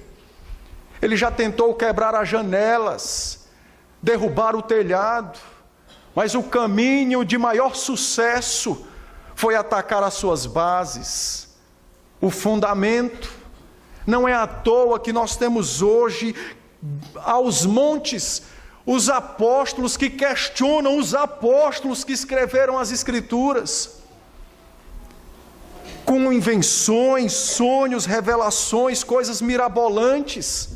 A: Ele já tentou quebrar as janelas, derrubar o telhado, mas o caminho de maior sucesso foi atacar as suas bases, o fundamento. Não é à toa que nós temos hoje, aos montes, os apóstolos que questionam os apóstolos que escreveram as Escrituras, com invenções, sonhos, revelações, coisas mirabolantes,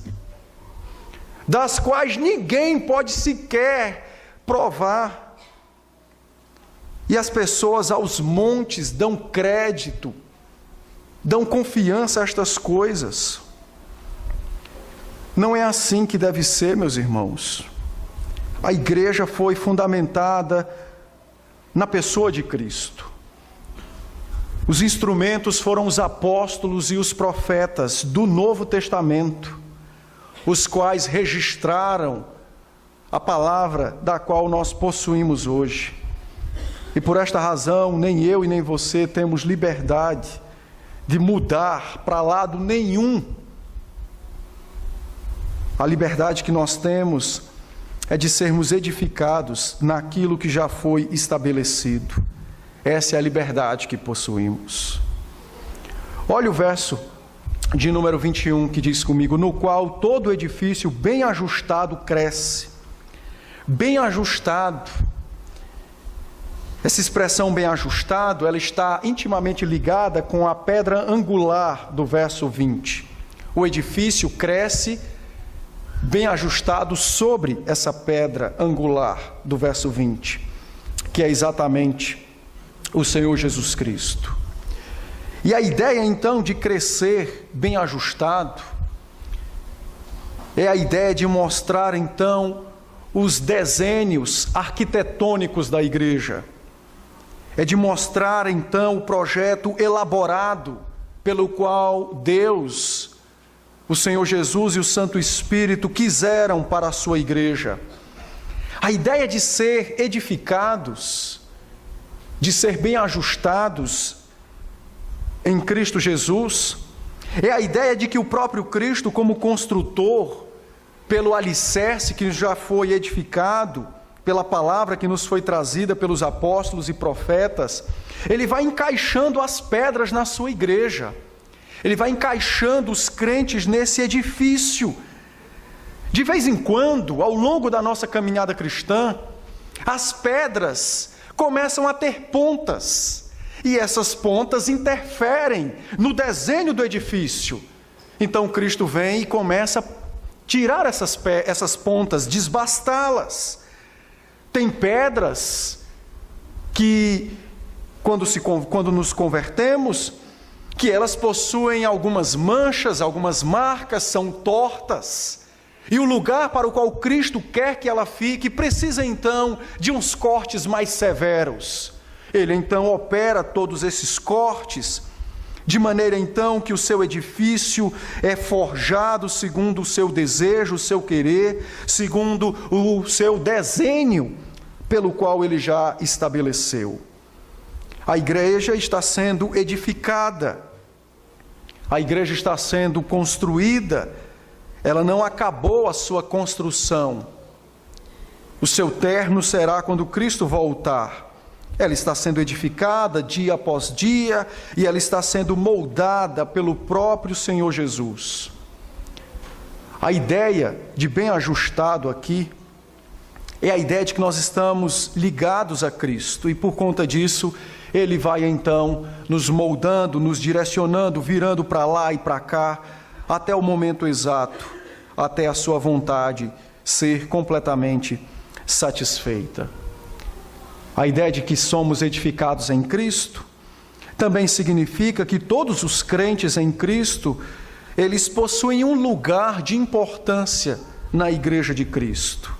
A: das quais ninguém pode sequer provar. E as pessoas aos montes dão crédito, dão confiança a estas coisas. Não é assim que deve ser, meus irmãos. A igreja foi fundamentada na pessoa de Cristo. Os instrumentos foram os apóstolos e os profetas do Novo Testamento, os quais registraram a palavra da qual nós possuímos hoje. E por esta razão, nem eu e nem você temos liberdade de mudar para lado nenhum. A liberdade que nós temos é de sermos edificados naquilo que já foi estabelecido. Essa é a liberdade que possuímos. Olha o verso de número 21 que diz comigo: no qual todo edifício bem ajustado cresce. Bem ajustado. Essa expressão bem ajustado, ela está intimamente ligada com a pedra angular do verso 20. O edifício cresce bem ajustado sobre essa pedra angular do verso 20, que é exatamente o Senhor Jesus Cristo. E a ideia então de crescer bem ajustado é a ideia de mostrar então os desenhos arquitetônicos da igreja. É de mostrar então o projeto elaborado pelo qual Deus, o Senhor Jesus e o Santo Espírito quiseram para a sua igreja. A ideia de ser edificados, de ser bem ajustados em Cristo Jesus, é a ideia de que o próprio Cristo, como construtor, pelo alicerce que já foi edificado, pela palavra que nos foi trazida pelos apóstolos e profetas, ele vai encaixando as pedras na sua igreja, ele vai encaixando os crentes nesse edifício. De vez em quando, ao longo da nossa caminhada cristã, as pedras começam a ter pontas, e essas pontas interferem no desenho do edifício. Então Cristo vem e começa a tirar essas pontas, desbastá-las. Tem pedras que, quando nos convertemos, que elas possuem algumas manchas, algumas marcas, são tortas. E o lugar para o qual Cristo quer que ela fique precisa então de uns cortes mais severos. Ele então opera todos esses cortes, de maneira então que o seu edifício é forjado segundo o seu desejo, o seu querer, segundo o seu desenho, pelo qual ele já estabeleceu. A igreja está sendo edificada, a igreja está sendo construída, ela não acabou a sua construção. O seu término será quando Cristo voltar. Ela está sendo edificada dia após dia e ela está sendo moldada pelo próprio Senhor Jesus. A ideia de bem ajustado aqui é a ideia de que nós estamos ligados a Cristo e por conta disso Ele vai então nos moldando, nos direcionando, virando para lá e para cá, até o momento exato, até a sua vontade ser completamente satisfeita. A ideia de que somos edificados em Cristo também significa que todos os crentes em Cristo eles possuem um lugar de importância na igreja de Cristo.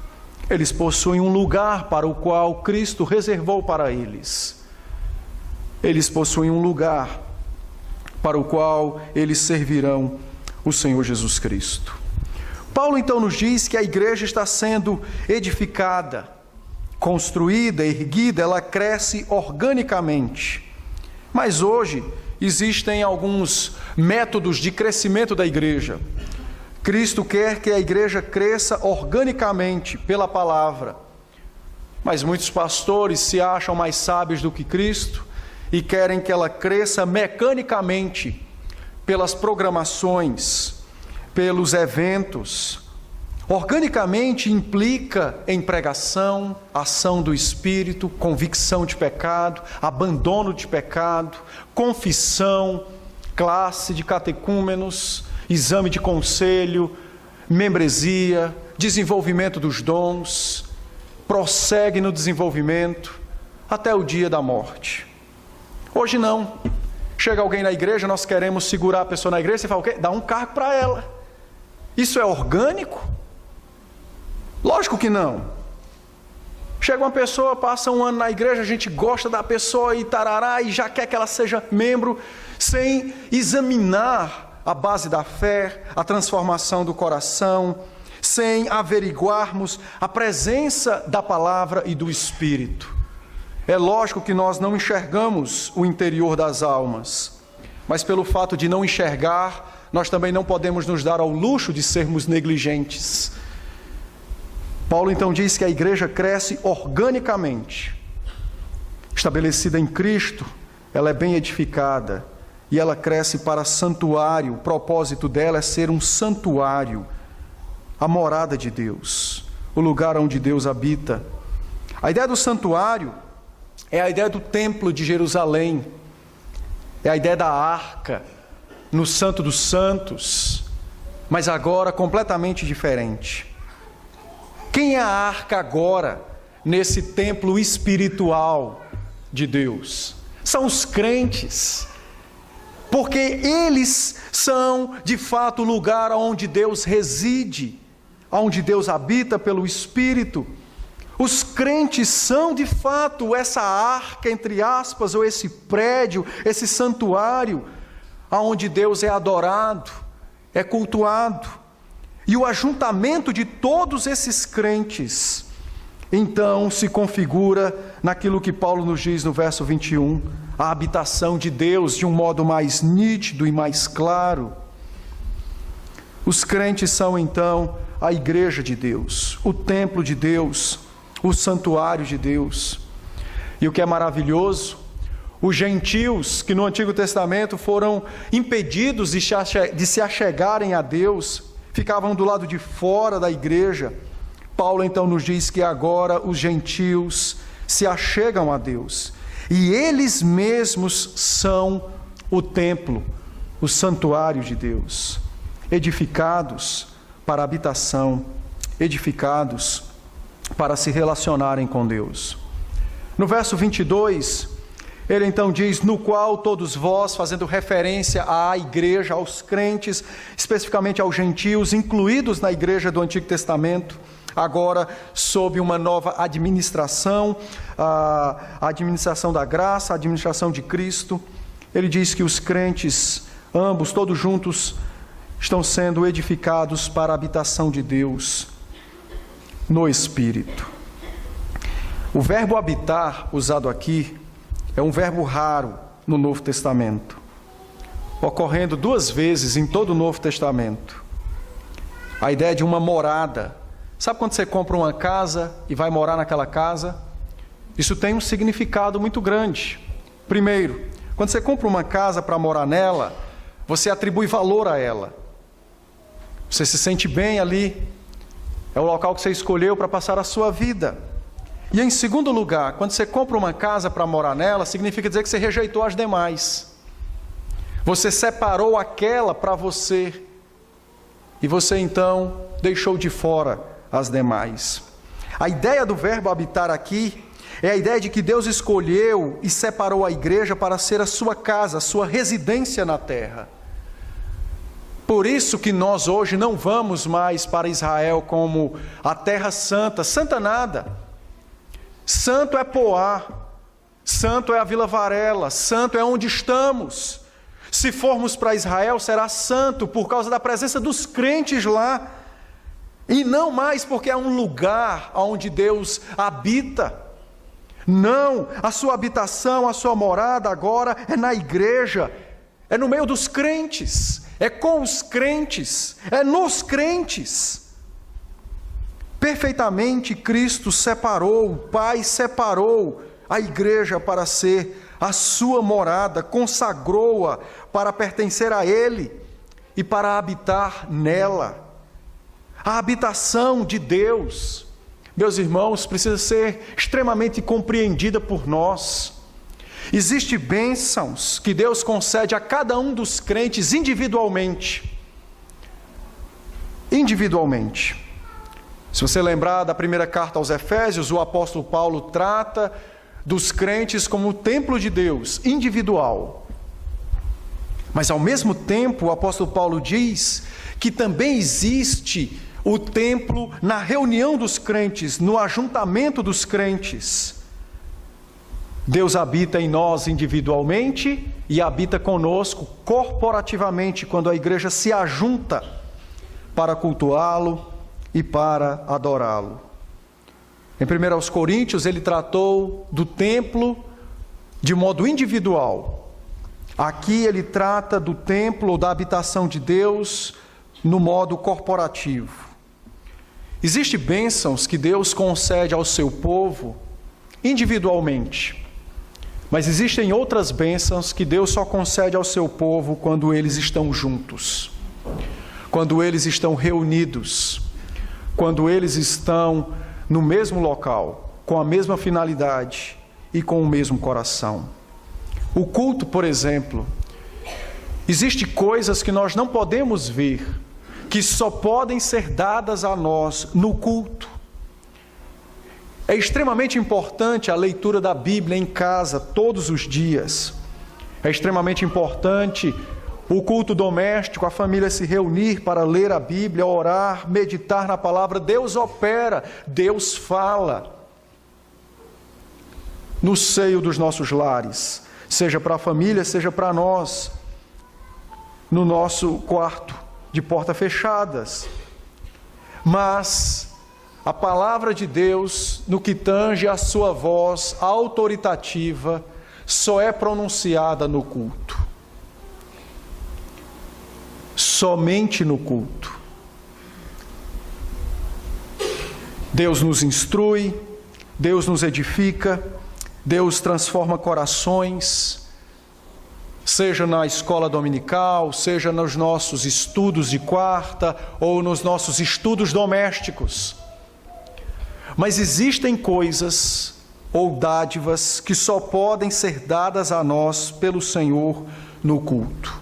A: Eles possuem um lugar para o qual Cristo reservou para eles. Eles possuem um lugar para o qual eles servirão o Senhor Jesus Cristo. Paulo então nos diz que a igreja está sendo edificada, construída, erguida, ela cresce organicamente. Mas hoje existem alguns métodos de crescimento da igreja. Cristo quer que a igreja cresça organicamente pela palavra. Mas muitos pastores se acham mais sábios do que Cristo e querem que ela cresça mecanicamente pelas programações, pelos eventos. Organicamente implica em pregação, ação do Espírito, convicção de pecado, abandono de pecado, confissão, classe de catecúmenos, exame de conselho, membresia, desenvolvimento dos dons, prossegue no desenvolvimento até o dia da morte. Hoje não. Chega alguém na igreja, nós queremos segurar a pessoa na igreja, você fala o quê? Dá um cargo para ela. Isso é orgânico? Lógico que não. Chega uma pessoa, passa um ano na igreja, a gente gosta da pessoa e tarará, e já quer que ela seja membro, sem examinar a base da fé, a transformação do coração, sem averiguarmos a presença da palavra e do Espírito. É lógico que nós não enxergamos o interior das almas, mas pelo fato de não enxergar, nós também não podemos nos dar ao luxo de sermos negligentes. Paulo então diz que a igreja cresce organicamente. Estabelecida em Cristo, ela é bem edificada e ela cresce para santuário. O propósito dela é ser um santuário, a morada de Deus, o lugar onde Deus habita. A ideia do santuário é a ideia do templo de Jerusalém, é a ideia da arca no Santo dos Santos, mas agora completamente diferente. Quem é a arca agora nesse templo espiritual de Deus? São os crentes, porque eles são de fato o lugar onde Deus reside, onde Deus habita pelo Espírito. Os crentes são de fato essa arca, entre aspas, ou esse prédio, esse santuário, onde Deus é adorado, é cultuado. E o ajuntamento de todos esses crentes, então, se configura naquilo que Paulo nos diz no verso 21, a habitação de Deus de um modo mais nítido e mais claro. Os crentes são, então, a igreja de Deus, o templo de Deus, o santuário de Deus. E o que é maravilhoso, os gentios que no Antigo Testamento foram impedidos de se achegarem a Deus, ficavam do lado de fora da igreja. Paulo então nos diz que agora os gentios se achegam a Deus. E eles mesmos são o templo, o santuário de Deus, edificados para a habitação, edificados para se relacionarem com Deus. No verso 22, ele então diz, no qual todos vós, fazendo referência à igreja, aos crentes, especificamente aos gentios, incluídos na igreja do Antigo Testamento, agora sob uma nova administração, a administração da graça, a administração de Cristo. Ele diz que os crentes, ambos, todos juntos, estão sendo edificados para a habitação de Deus no Espírito. O verbo habitar, usado aqui, é um verbo raro no Novo Testamento, ocorrendo 2 vezes em todo o Novo Testamento. A ideia de uma morada. Sabe quando você compra uma casa e vai morar naquela casa? Isso tem um significado muito grande. Primeiro, quando você compra uma casa para morar nela, você atribui valor a ela. Você se sente bem ali, é o local que você escolheu para passar a sua vida. E em segundo lugar, quando você compra uma casa para morar nela, significa dizer que você rejeitou as demais. Você separou aquela para você, e você então deixou de fora as demais. A ideia do verbo habitar aqui é a ideia de que Deus escolheu e separou a igreja para ser a sua casa, a sua residência na terra. Por isso que nós hoje não vamos mais para Israel como a terra santa. Santa nada. Santo é Poá. Santo é a Vila Varela. Santo é onde estamos. Se formos para Israel, será santo por causa da presença dos crentes lá. E não mais porque é um lugar onde Deus habita. Não, a sua habitação, a sua morada agora é na igreja, é no meio dos crentes, é com os crentes, é nos crentes. Perfeitamente Cristo separou, o Pai separou a igreja para ser a sua morada, consagrou-a para pertencer a Ele e para habitar nela. A habitação de Deus, meus irmãos, precisa ser extremamente compreendida por nós. Existem bênçãos que Deus concede a cada um dos crentes individualmente. Individualmente. Se você lembrar da primeira carta aos Efésios, o apóstolo Paulo trata dos crentes como o templo de Deus, individual. Mas ao mesmo tempo, o apóstolo Paulo diz que também existe o templo na reunião dos crentes, no ajuntamento dos crentes. Deus habita em nós individualmente e habita conosco corporativamente, quando a igreja se ajunta para cultuá-lo e para adorá-lo. Em 1 Coríntios, ele tratou do templo de modo individual. Aqui ele trata do templo ou da habitação de Deus no modo corporativo. Existem bênçãos que Deus concede ao seu povo individualmente, mas existem outras bênçãos que Deus só concede ao seu povo quando eles estão juntos, quando eles estão reunidos, quando eles estão no mesmo local, com a mesma finalidade e com o mesmo coração. O culto, por exemplo, existem coisas que nós não podemos ver, que só podem ser dadas a nós no culto. É extremamente importante a leitura da Bíblia em casa todos os dias. É extremamente importante o culto doméstico, a família se reunir para ler a Bíblia, orar, meditar na palavra. Deus opera, Deus fala no seio dos nossos lares, seja para a família, seja para nós, no nosso quarto de portas fechadas. Mas a palavra de Deus, no que tange a sua voz autoritativa, só é pronunciada no culto. Somente no culto. Deus nos instrui, Deus nos edifica, Deus transforma corações, seja na escola dominical, seja nos nossos estudos de quarta ou nos nossos estudos domésticos. Mas existem coisas ou dádivas que só podem ser dadas a nós pelo Senhor no culto.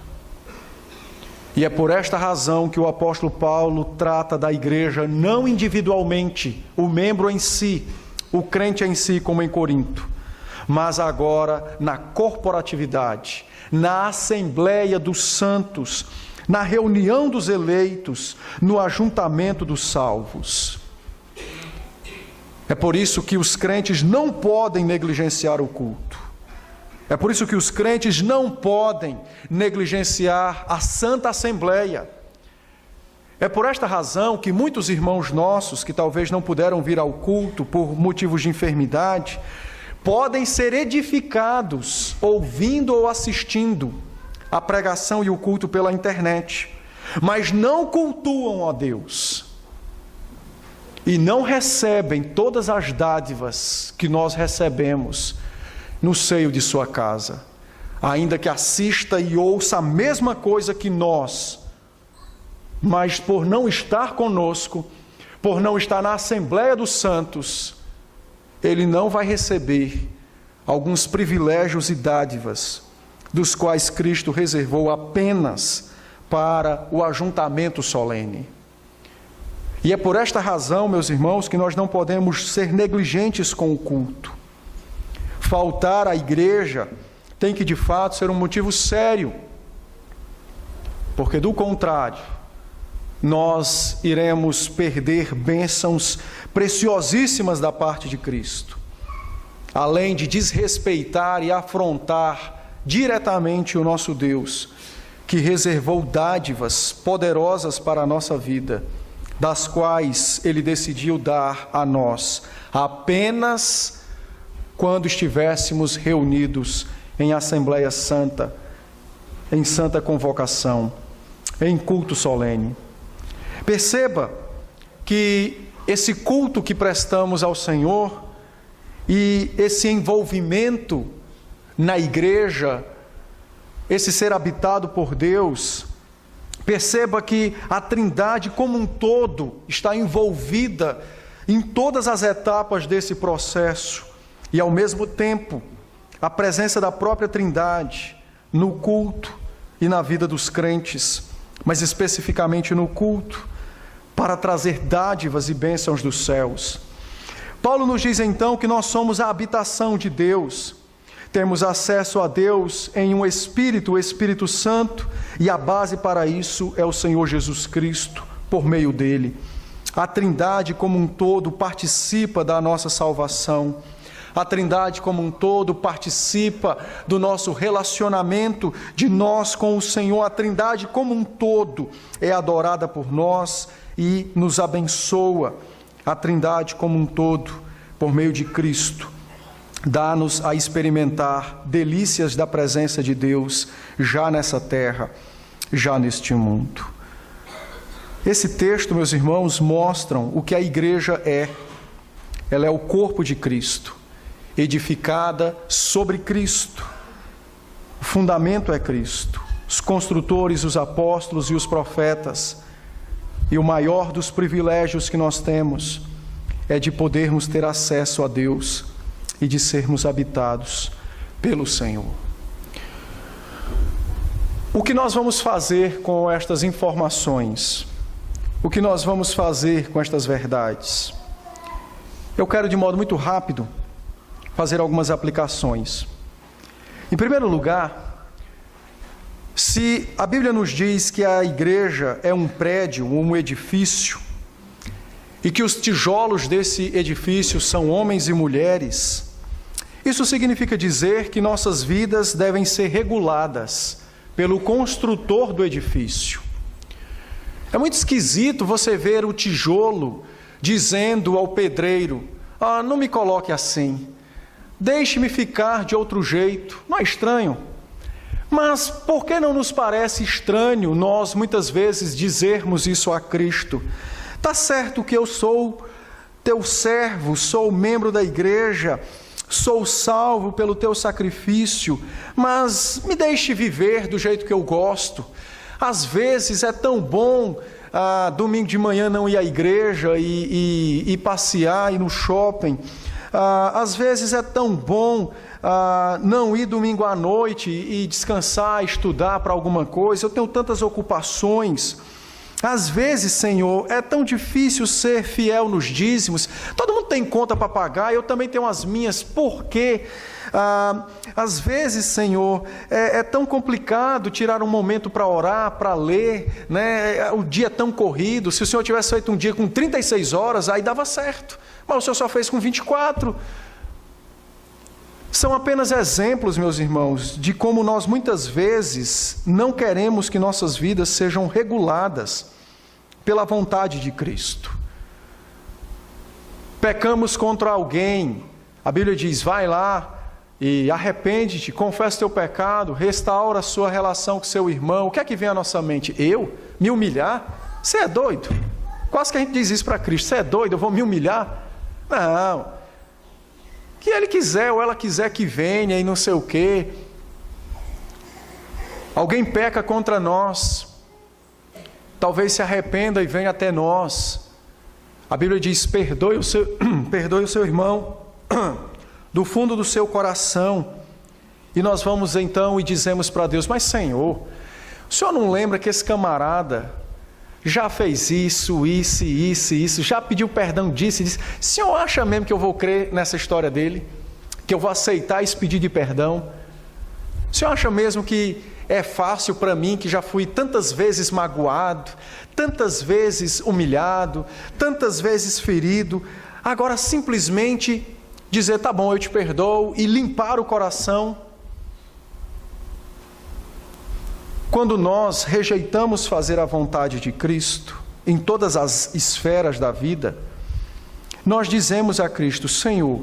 A: E é por esta razão que o apóstolo Paulo trata da igreja não individualmente, o membro em si, o crente em si, como em Corinto, mas agora na corporatividade, na assembleia dos santos, na reunião dos eleitos, no ajuntamento dos salvos. É por isso que os crentes não podem negligenciar o culto. É por isso que os crentes não podem negligenciar a Santa Assembleia. É por esta razão que muitos irmãos nossos, que talvez não puderam vir ao culto por motivos de enfermidade, podem ser edificados ouvindo ou assistindo a pregação e o culto pela internet, mas não cultuam a Deus e não recebem todas as dádivas que nós recebemos no seio de sua casa, ainda que assista e ouça a mesma coisa que nós, mas por não estar conosco, por não estar na Assembleia dos Santos, ele não vai receber alguns privilégios e dádivas, dos quais Cristo reservou apenas para o ajuntamento solene. E é por esta razão, meus irmãos, que nós não podemos ser negligentes com o culto. Faltar à igreja tem que, de fato, ser um motivo sério. porque do contrário, nós iremos perder bênçãos preciosíssimas da parte de Cristo, além de desrespeitar e afrontar diretamente o nosso Deus, que reservou dádivas poderosas para a nossa vida, das quais Ele decidiu dar a nós, apenas quando estivéssemos reunidos em Assembleia Santa, em santa convocação, em culto solene. Perceba que esse culto que prestamos ao Senhor e esse envolvimento na igreja, esse ser habitado por Deus, perceba que a Trindade como um todo está envolvida em todas as etapas desse processo e, ao mesmo tempo, a presença da própria Trindade no culto e na vida dos crentes, mas especificamente no culto, para trazer dádivas e bênçãos dos céus. Paulo nos diz então que nós somos a habitação de Deus, temos acesso a Deus em um Espírito, o Espírito Santo, e a base para isso é o Senhor Jesus Cristo, por meio dele. A Trindade como um todo participa da nossa salvação. A Trindade como um todo participa do nosso relacionamento de nós com o Senhor. A Trindade como um todo é adorada por nós e nos abençoa. A Trindade como um todo, por meio de Cristo, dá-nos a experimentar delícias da presença de Deus já nessa terra, já neste mundo. Esse texto, meus irmãos, mostram o que a igreja é. Ela é o corpo de Cristo, edificada sobre Cristo. O fundamento é Cristo, os construtores, os apóstolos e os profetas. E o maior dos privilégios que nós temos é de podermos ter acesso a Deus e de sermos habitados pelo Senhor. O que nós vamos fazer com estas informações? O que nós vamos fazer com estas verdades? Eu quero, de modo muito rápido, fazer algumas aplicações. Em primeiro lugar, se a Bíblia nos diz que a igreja é um prédio, um edifício, e que os tijolos desse edifício são homens e mulheres, isso significa dizer que nossas vidas devem ser reguladas pelo construtor do edifício. É muito esquisito você ver o tijolo dizendo ao pedreiro: não me coloque assim, deixe-me ficar de outro jeito. Não é estranho? Mas por que não nos parece estranho nós muitas vezes dizermos isso a Cristo? Está certo que eu sou teu servo, sou membro da igreja, sou salvo pelo teu sacrifício, mas me deixe viver do jeito que eu gosto. Às vezes é tão bom domingo de manhã não ir à igreja e passear, ir no shopping. Às vezes é tão bom não ir domingo à noite e descansar, estudar para alguma coisa. Eu tenho tantas ocupações. Às vezes, Senhor, é tão difícil ser fiel nos dízimos. Todo mundo tem conta para pagar, eu também tenho as minhas. Por quê? Às vezes, Senhor, é tão complicado tirar um momento para orar, para ler, né? O dia é tão corrido. Se o Senhor tivesse feito um dia com 36 horas, aí dava certo. Mas o Senhor só fez com 24. São apenas exemplos, meus irmãos, de como nós muitas vezes não queremos que nossas vidas sejam reguladas pela vontade de Cristo. Pecamos contra alguém, a Bíblia diz: vai lá e arrepende-te, confessa teu pecado, restaura a sua relação com seu irmão. O que é que vem à nossa mente? Eu? Me humilhar? Você é doido? Quase que a gente diz isso para Cristo: você é doido, eu vou me humilhar? Não. Que ele quiser ou ela quiser que venha e não sei o quê. Alguém peca contra nós, talvez se arrependa e venha até nós. A Bíblia diz: perdoe o seu irmão do fundo do seu coração. E nós vamos então e dizemos para Deus: mas Senhor, o Senhor não lembra que esse camarada já fez isso, já pediu perdão disso e disse? O Senhor acha mesmo que eu vou crer nessa história dele? Que eu vou aceitar esse pedido de perdão? O Senhor acha mesmo que é fácil para mim, que já fui tantas vezes magoado, tantas vezes humilhado, tantas vezes ferido, agora simplesmente dizer, tá bom, eu te perdoo, e limpar o coração. Quando nós rejeitamos fazer a vontade de Cristo, em todas as esferas da vida, nós dizemos a Cristo, Senhor,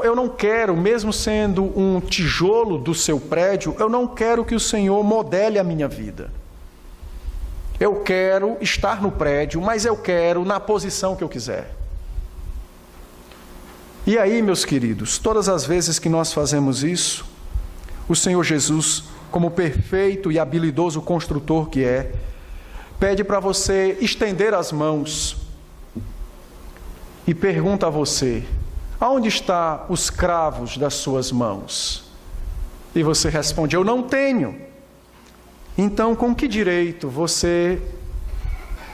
A: eu não quero, mesmo sendo um tijolo do seu prédio, eu não quero que o Senhor modele a minha vida. Eu quero estar no prédio, mas eu quero na posição que eu quiser. E aí, meus queridos, todas as vezes que nós fazemos isso, o Senhor Jesus, como perfeito e habilidoso construtor que é, pede para você estender as mãos e pergunta a você, aonde estão os cravos das suas mãos? E você responde, eu não tenho. Então, com que direito você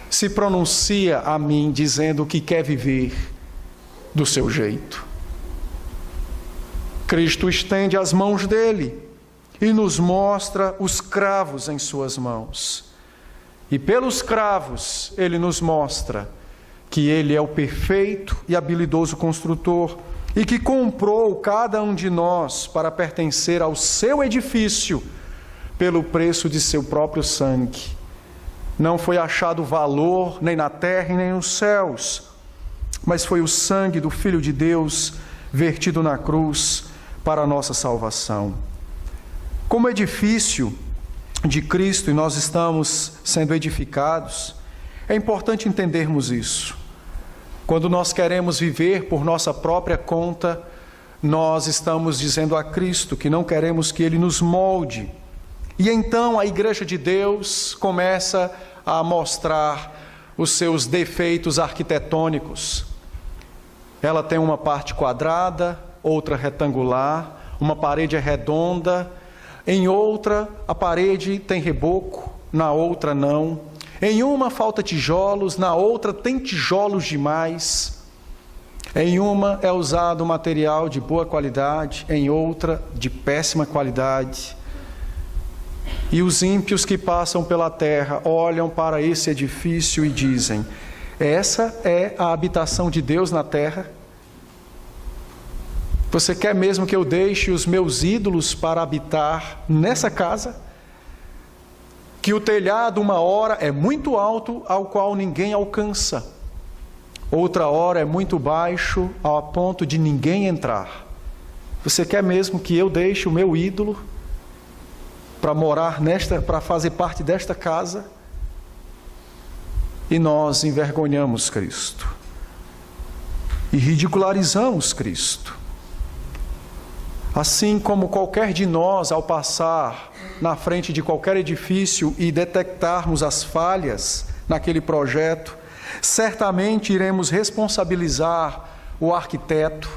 A: se pronuncia a mim dizendo que quer viver do seu jeito? Cristo estende as mãos dele e nos mostra os cravos em suas mãos. E pelos cravos ele nos mostra que ele é o perfeito e habilidoso construtor e que comprou cada um de nós para pertencer ao seu edifício pelo preço de seu próprio sangue. Não foi achado valor nem na terra e nem nos céus, mas foi o sangue do Filho de Deus vertido na cruz para a nossa salvação. Como edifício de Cristo, e nós estamos sendo edificados, é importante entendermos isso. Quando nós queremos viver por nossa própria conta, nós estamos dizendo a Cristo que não queremos que Ele nos molde. E então a Igreja de Deus começa a mostrar os seus defeitos arquitetônicos. Ela tem uma parte quadrada, outra retangular, uma parede é redonda, em outra a parede tem reboco, na outra não. Em uma falta tijolos, na outra tem tijolos demais. Em uma é usado material de boa qualidade, em outra de péssima qualidade. E os ímpios que passam pela terra olham para esse edifício e dizem, essa é a habitação de Deus na terra? Você quer mesmo que eu deixe os meus ídolos para habitar nessa casa? Que o telhado uma hora é muito alto, ao qual ninguém alcança. Outra hora é muito baixo, ao ponto de ninguém entrar. Você quer mesmo que eu deixe o meu ídolo para morar para fazer parte desta casa? E nós envergonhamos Cristo. E ridicularizamos Cristo. Assim como qualquer de nós, ao passar na frente de qualquer edifício e detectarmos as falhas naquele projeto, certamente iremos responsabilizar o arquiteto.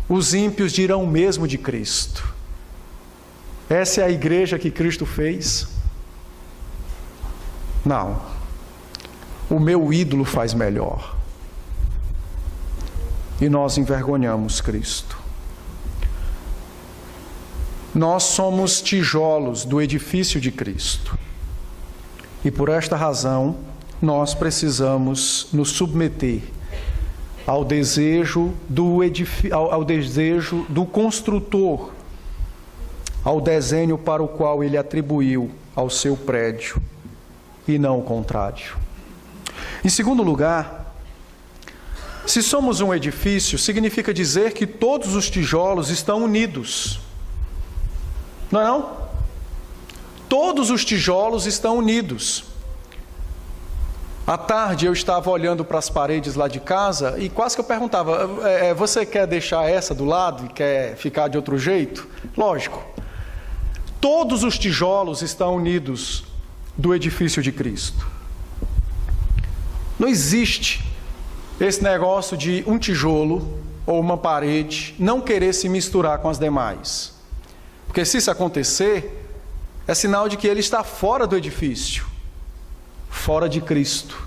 A: Os ímpios dirão o mesmo de Cristo. Essa é a igreja que Cristo fez? Não. O meu ídolo faz melhor. E nós envergonhamos Cristo. Nós somos tijolos do edifício de Cristo. E por esta razão, nós precisamos nos submeter ao desejo do construtor, ao desenho para o qual ele atribuiu ao seu prédio, e não o contrário. Em segundo lugar, se somos um edifício, significa dizer que todos os tijolos estão unidos. Não é não? Todos os tijolos estão unidos. À tarde eu estava olhando para as paredes lá de casa e quase que eu perguntava, você quer deixar essa do lado e quer ficar de outro jeito? Lógico. Todos os tijolos estão unidos do edifício de Cristo. Não existe esse negócio de um tijolo ou uma parede não querer se misturar com as demais. Porque se isso acontecer, é sinal de que ele está fora do edifício, fora de Cristo,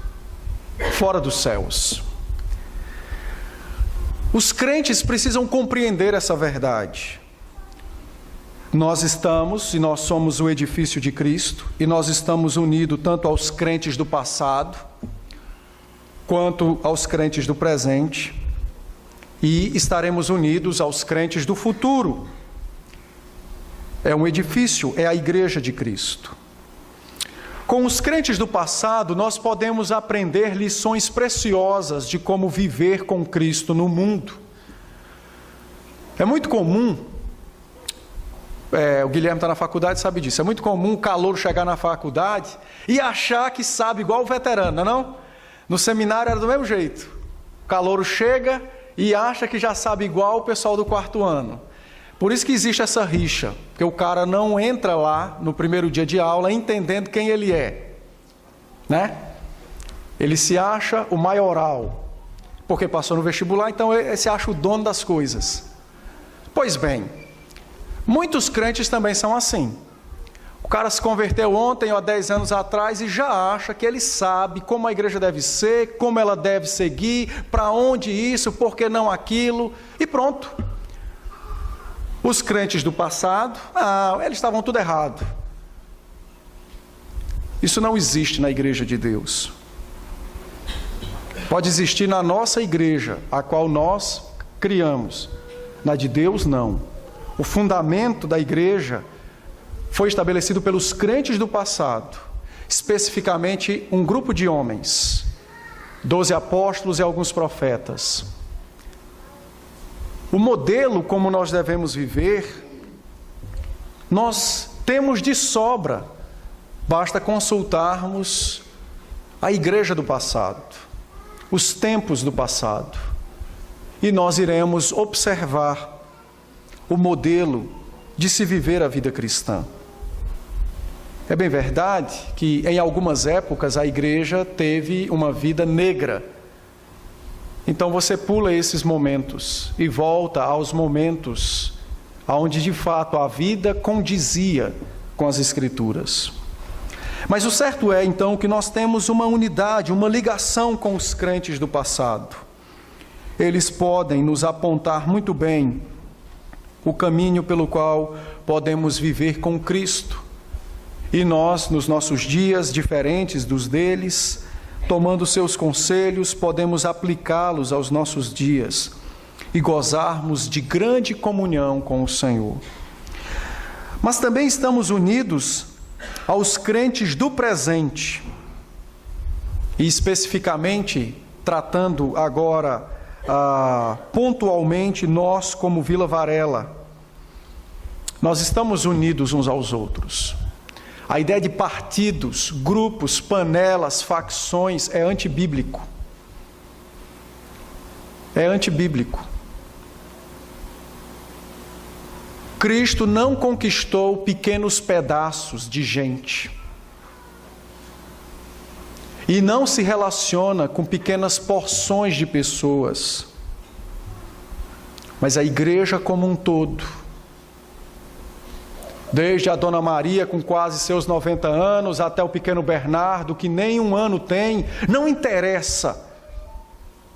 A: fora dos céus. Os crentes precisam compreender essa verdade. Nós somos o edifício de Cristo, e nós estamos unidos tanto aos crentes do passado, quanto aos crentes do presente, e estaremos unidos aos crentes do futuro. É um edifício, é a igreja de Cristo. Com os crentes do passado, nós podemos aprender lições preciosas de como viver com Cristo no mundo. É muito comum, o Guilherme está na faculdade, sabe disso, é muito comum o calouro chegar na faculdade e achar que sabe igual o veterano, não? No seminário era do mesmo jeito. O calouro chega e acha que já sabe igual o pessoal do quarto ano. Por isso que existe essa rixa, porque o cara não entra lá no primeiro dia de aula entendendo quem ele é, né? Ele se acha o maioral, porque passou no vestibular, então ele se acha o dono das coisas. Pois bem, muitos crentes também são assim. O cara se converteu ontem ou há 10 anos atrás e já acha que ele sabe como a igreja deve ser, como ela deve seguir, para onde isso, por que não aquilo, e pronto. Os crentes do passado, eles estavam tudo errado. Isso não existe na igreja de Deus. Pode existir na nossa igreja, a qual nós criamos. Na de Deus, não. O fundamento da igreja foi estabelecido pelos crentes do passado, especificamente um grupo de homens, 12 apóstolos e alguns profetas. O modelo como nós devemos viver, nós temos de sobra, basta consultarmos a igreja do passado, os tempos do passado, e nós iremos observar o modelo de se viver a vida cristã. É bem verdade que em algumas épocas a igreja teve uma vida negra. Então você pula esses momentos e volta aos momentos onde de fato a vida condizia com as Escrituras. Mas o certo é então que nós temos uma unidade, uma ligação com os crentes do passado. Eles podem nos apontar muito bem o caminho pelo qual podemos viver com Cristo. E nós, nos nossos dias diferentes dos deles, tomando seus conselhos, podemos aplicá-los aos nossos dias e gozarmos de grande comunhão com o Senhor. Mas também estamos unidos aos crentes do presente, e especificamente tratando agora pontualmente nós como Vila Varela. Nós estamos unidos uns aos outros. A ideia de partidos, grupos, panelas, facções é antibíblico. É antibíblico. Cristo não conquistou pequenos pedaços de gente. E não se relaciona com pequenas porções de pessoas. Mas a igreja como um todo. Desde a Dona Maria com quase seus 90 anos, até o pequeno Bernardo, que nem 1 ano tem, não interessa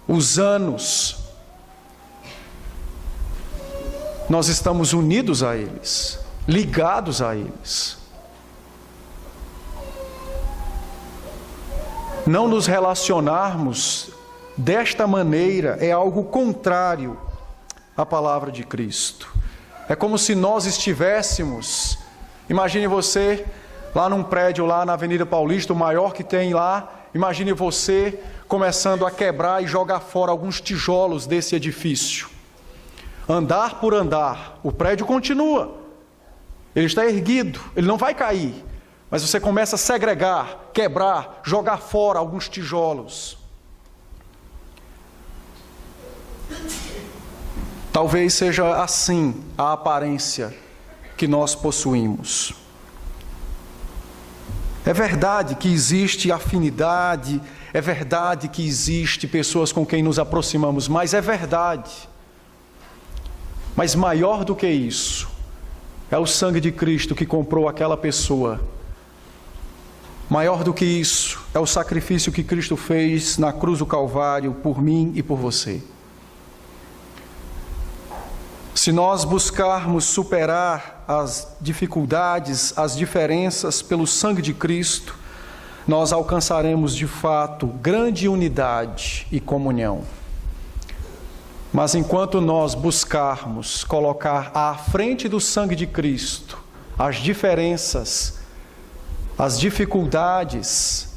A: os anos. Nós estamos unidos a eles, ligados a eles. Não nos relacionarmos desta maneira é algo contrário à palavra de Cristo. É como se nós estivéssemos, imagine você, lá num prédio lá na Avenida Paulista, o maior que tem lá, imagine você começando a quebrar e jogar fora alguns tijolos desse edifício. Andar por andar, o prédio continua, ele está erguido, ele não vai cair, mas você começa a segregar, quebrar, jogar fora alguns tijolos. Talvez seja assim a aparência que nós possuímos. É verdade que existe afinidade, é verdade que existe pessoas com quem nos aproximamos, mas é verdade. Mas maior do que isso, é o sangue de Cristo que comprou aquela pessoa. Maior do que isso, é o sacrifício que Cristo fez na cruz do Calvário por mim e por você. Se nós buscarmos superar as dificuldades, as diferenças pelo sangue de Cristo, nós alcançaremos de fato grande unidade e comunhão. Mas enquanto nós buscarmos colocar à frente do sangue de Cristo as diferenças, as dificuldades,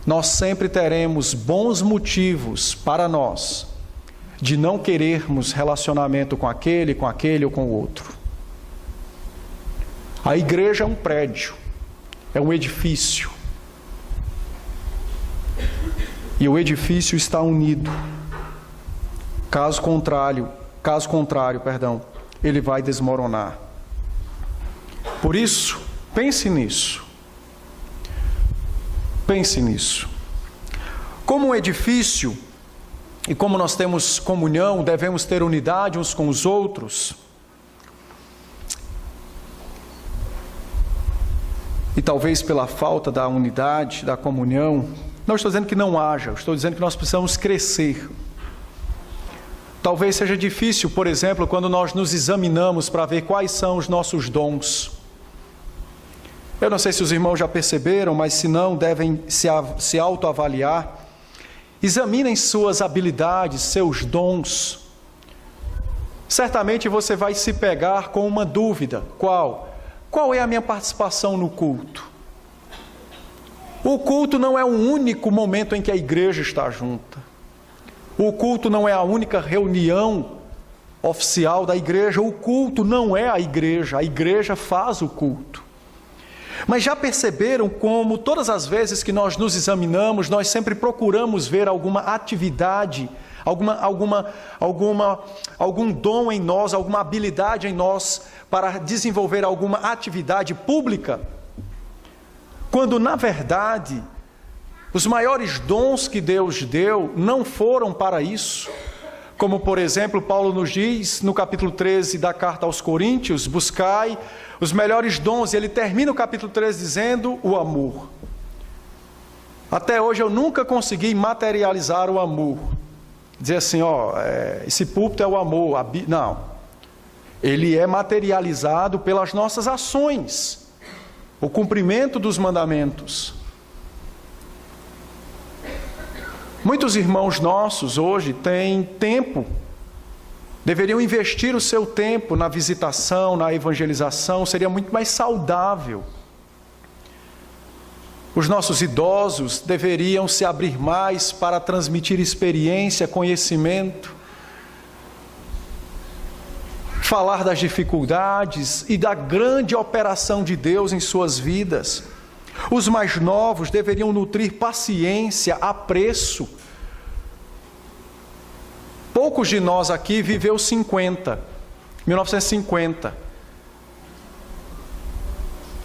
A: nós sempre teremos bons motivos para nós de não querermos relacionamento com aquele ou com o outro. A igreja é um prédio, é um edifício. E o edifício está unido. Caso contrário, ele vai desmoronar. Por isso, pense nisso. Pense nisso. Como um edifício, e como nós temos comunhão, devemos ter unidade uns com os outros. E talvez pela falta da unidade, da comunhão, não estou dizendo que não haja, estou dizendo que nós precisamos crescer. Talvez seja difícil, por exemplo, quando nós nos examinamos para ver quais são os nossos dons. Eu não sei se os irmãos já perceberam, mas se não, devem se autoavaliar. Examinem suas habilidades, seus dons. Certamente você vai se pegar com uma dúvida. Qual? Qual é a minha participação no culto? O culto não é o único momento em que a igreja está junta. O culto não é a única reunião oficial da igreja. O culto não é a igreja faz o culto. Mas já perceberam como todas as vezes que nós nos examinamos, nós sempre procuramos ver alguma atividade, algum dom em nós, alguma habilidade em nós para desenvolver alguma atividade pública? Quando, na verdade, os maiores dons que Deus deu não foram para isso. Como, por exemplo, Paulo nos diz no capítulo 13 da carta aos Coríntios, buscai os melhores dons, e ele termina o capítulo 13 dizendo o amor. Até hoje eu nunca consegui materializar o amor. Dizer assim, esse púlpito é o amor. Não. Ele é materializado pelas nossas ações. O cumprimento dos mandamentos. Muitos irmãos nossos hoje têm tempo, deveriam investir o seu tempo na visitação, na evangelização, seria muito mais saudável. Os nossos idosos deveriam se abrir mais para transmitir experiência, conhecimento, falar das dificuldades e da grande operação de Deus em suas vidas. Os mais novos deveriam nutrir paciência, apreço. Poucos de nós aqui viveu 1950.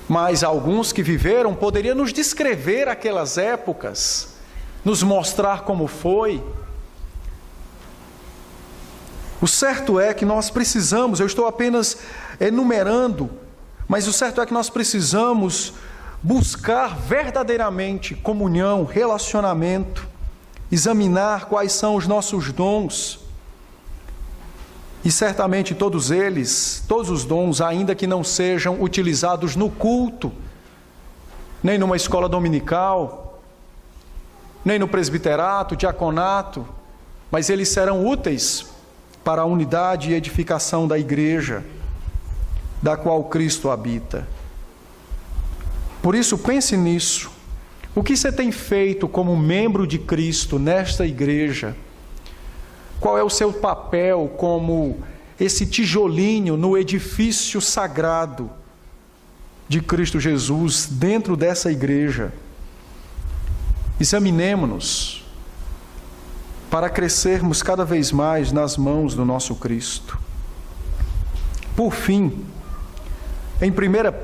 A: Mas alguns que viveram poderiam nos descrever aquelas épocas, nos mostrar como foi. O certo é que nós precisamos, eu estou apenas enumerando, mas o certo é que nós precisamos buscar verdadeiramente comunhão, relacionamento, examinar quais são os nossos dons. E certamente todos os dons, ainda que não sejam utilizados no culto, nem numa escola dominical, nem no presbiterato, diaconato, mas eles serão úteis para a unidade e edificação da igreja, da qual Cristo habita. Por isso, pense nisso. O que você tem feito como membro de Cristo nesta igreja? Qual é o seu papel como esse tijolinho no edifício sagrado de Cristo Jesus dentro dessa igreja? Examinemo-nos para crescermos cada vez mais nas mãos do nosso Cristo. Por fim, em 1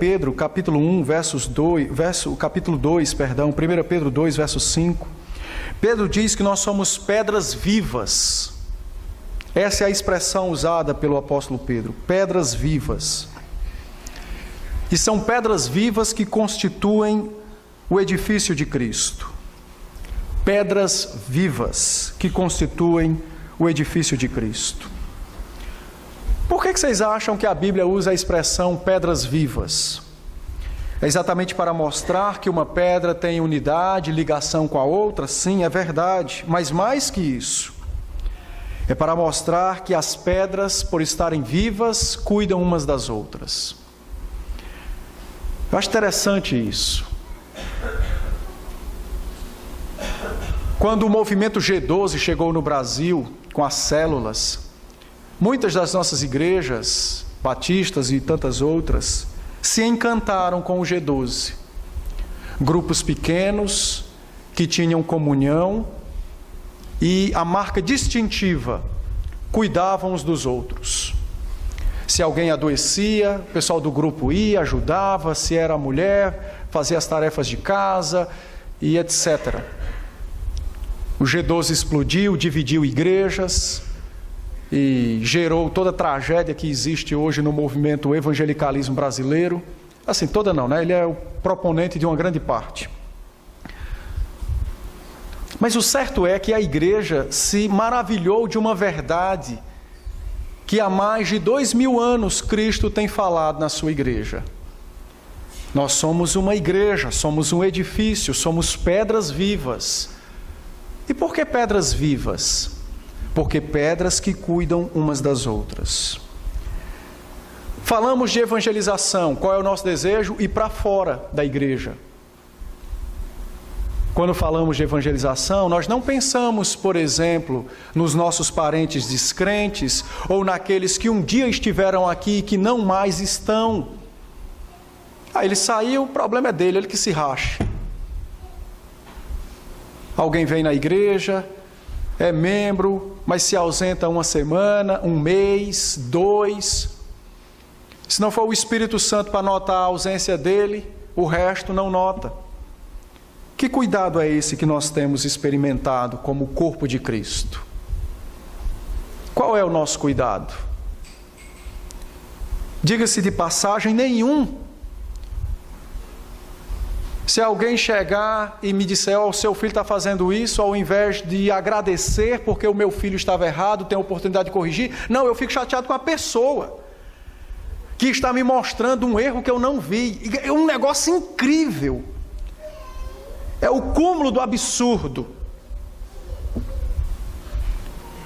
A: Pedro, capítulo 1, 1 Pedro 2, verso 5, Pedro diz que nós somos pedras vivas. Essa é a expressão usada pelo apóstolo Pedro, pedras vivas. E são pedras vivas que constituem o edifício de Cristo. Pedras vivas que constituem o edifício de Cristo. Por que vocês acham que a Bíblia usa a expressão pedras vivas? É exatamente para mostrar que uma pedra tem unidade, ligação com a outra? Sim, é verdade, mas mais que isso. É para mostrar que as pedras, por estarem vivas, cuidam umas das outras. Eu acho interessante isso. Quando o movimento G12 chegou no Brasil, com as células, muitas das nossas igrejas, batistas e tantas outras, se encantaram com o G12. Grupos pequenos, que tinham comunhão, e a marca distintiva, cuidavam uns dos outros. Se alguém adoecia, o pessoal do grupo ia, ajudava, se era mulher, fazia as tarefas de casa e etc. O G12 explodiu, dividiu igrejas e gerou toda a tragédia que existe hoje no movimento evangelicalismo brasileiro. Assim, toda não, né? Ele é o proponente de uma grande parte. Mas o certo é que a igreja se maravilhou de uma verdade que há mais de 2000 anos Cristo tem falado na sua igreja. Nós somos uma igreja, somos um edifício, somos pedras vivas. E por que pedras vivas? Porque pedras que cuidam umas das outras. Falamos de evangelização. Qual é o nosso desejo? Ir para fora da igreja. Quando falamos de evangelização, nós não pensamos, por exemplo, nos nossos parentes descrentes ou naqueles que um dia estiveram aqui e que não mais estão. Ele saiu, o problema é dele, ele que se rache. Alguém vem na igreja, é membro, mas se ausenta uma semana, um mês, 2. Se não for o Espírito Santo para notar a ausência dele, o resto não nota. Que cuidado é esse que nós temos experimentado como corpo de Cristo? Qual é o nosso cuidado? Diga-se de passagem, nenhum. Se alguém chegar e me disser, o seu filho está fazendo isso, ao invés de agradecer porque o meu filho estava errado, tem a oportunidade de corrigir, não, eu fico chateado com a pessoa que está me mostrando um erro que eu não vi. É um negócio incrível. É o cúmulo do absurdo.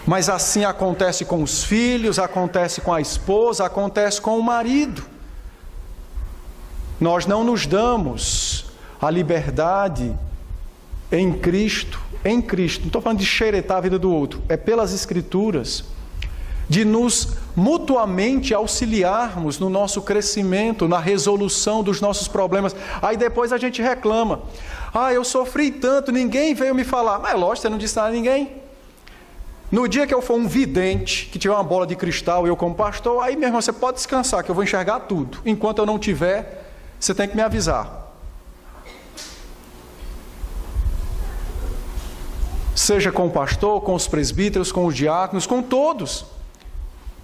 A: Mas assim acontece com os filhos, acontece com a esposa, acontece com o marido. Nós não nos damos a liberdade em Cristo, não estou falando de xeretar a vida do outro, é pelas Escrituras, de nos mutuamente auxiliarmos no nosso crescimento, na resolução dos nossos problemas. Aí depois a gente reclama, eu sofri tanto, ninguém veio me falar. Mas é lógico, você não disse nada a ninguém. No dia que eu for um vidente, que tiver uma bola de cristal, eu como pastor, aí meu irmão, você pode descansar, que eu vou enxergar tudo. Enquanto eu não tiver, você tem que me avisar. Seja com o pastor, com os presbíteros, com os diáconos, com todos.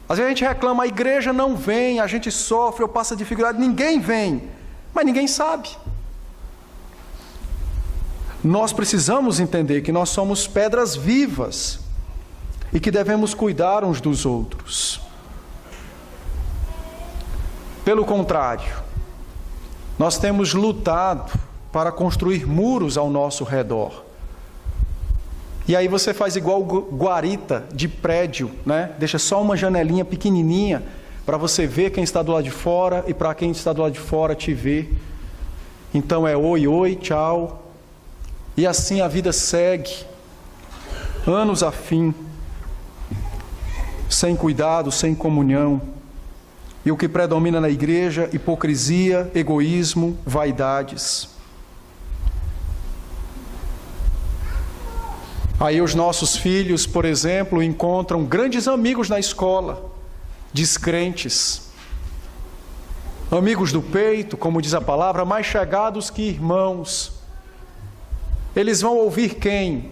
A: Às vezes a gente reclama, a igreja não vem, a gente sofre, eu passo dificuldade, ninguém vem, mas ninguém sabe. Nós precisamos entender que nós somos pedras vivas e que devemos cuidar uns dos outros. Pelo contrário, nós temos lutado para construir muros ao nosso redor. E aí você faz igual guarita de prédio, né? Deixa só uma janelinha pequenininha para você ver quem está do lado de fora e para quem está do lado de fora te ver. Então é oi, oi, tchau. E assim a vida segue, anos a fim, sem cuidado, sem comunhão. E o que predomina na igreja? Hipocrisia, egoísmo, vaidades. Aí os nossos filhos, por exemplo, encontram grandes amigos na escola, descrentes. Amigos do peito, como diz a palavra, mais chegados que irmãos. Eles vão ouvir quem?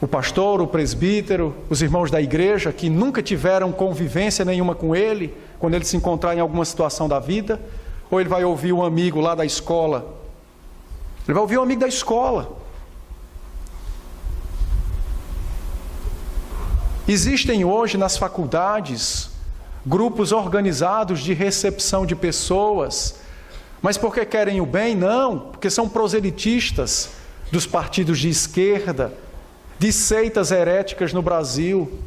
A: O pastor, o presbítero, os irmãos da igreja, que nunca tiveram convivência nenhuma com ele, quando ele se encontrar em alguma situação da vida? Ou ele vai ouvir um amigo lá da escola? Ele vai ouvir um amigo da escola. Existem hoje nas faculdades grupos organizados de recepção de pessoas, mas porque querem o bem? Não, porque são proselitistas dos partidos de esquerda, de seitas heréticas no Brasil.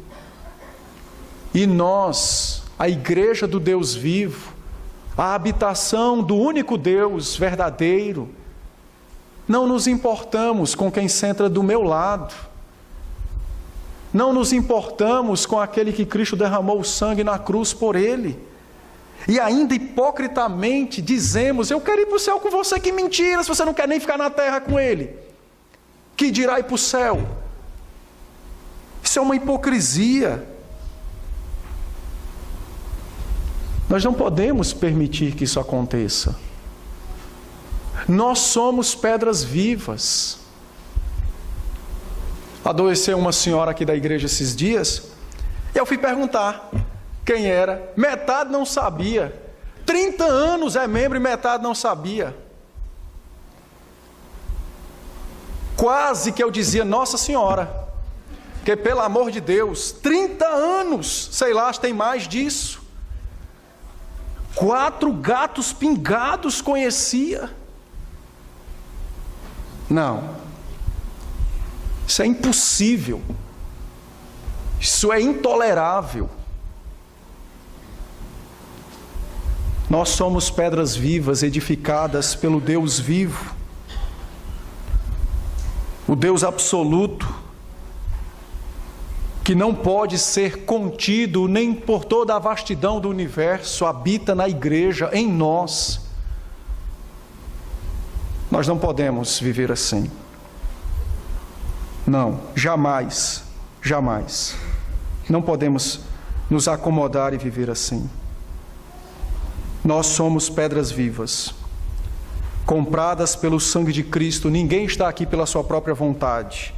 A: E nós, a Igreja do Deus vivo, a habitação do único Deus verdadeiro, não nos importamos com quem senta do meu lado. Não nos importamos com aquele que Cristo derramou o sangue na cruz por ele. E ainda hipocritamente dizemos: eu quero ir para o céu com você. Que mentira, se você não quer nem ficar na terra com ele. Que dirá ir para o céu? Isso é uma hipocrisia. Nós não podemos permitir que isso aconteça. Nós somos pedras vivas. Adoeceu uma senhora aqui da igreja esses dias, e eu fui perguntar quem era. Metade não sabia. 30 anos é membro e metade não sabia. Quase que eu dizia: Nossa Senhora, porque pelo amor de Deus, 30 anos, sei lá, tem mais disso. 4 gatos pingados conhecia. Não, isso é impossível, isso é intolerável. Nós somos pedras vivas edificadas pelo Deus vivo, o Deus absoluto, que não pode ser contido nem por toda a vastidão do universo, habita na igreja, em nós. Nós não podemos viver assim. Não, jamais, jamais. Não podemos nos acomodar e viver assim. Nós somos pedras vivas, compradas pelo sangue de Cristo. Ninguém está aqui pela sua própria vontade,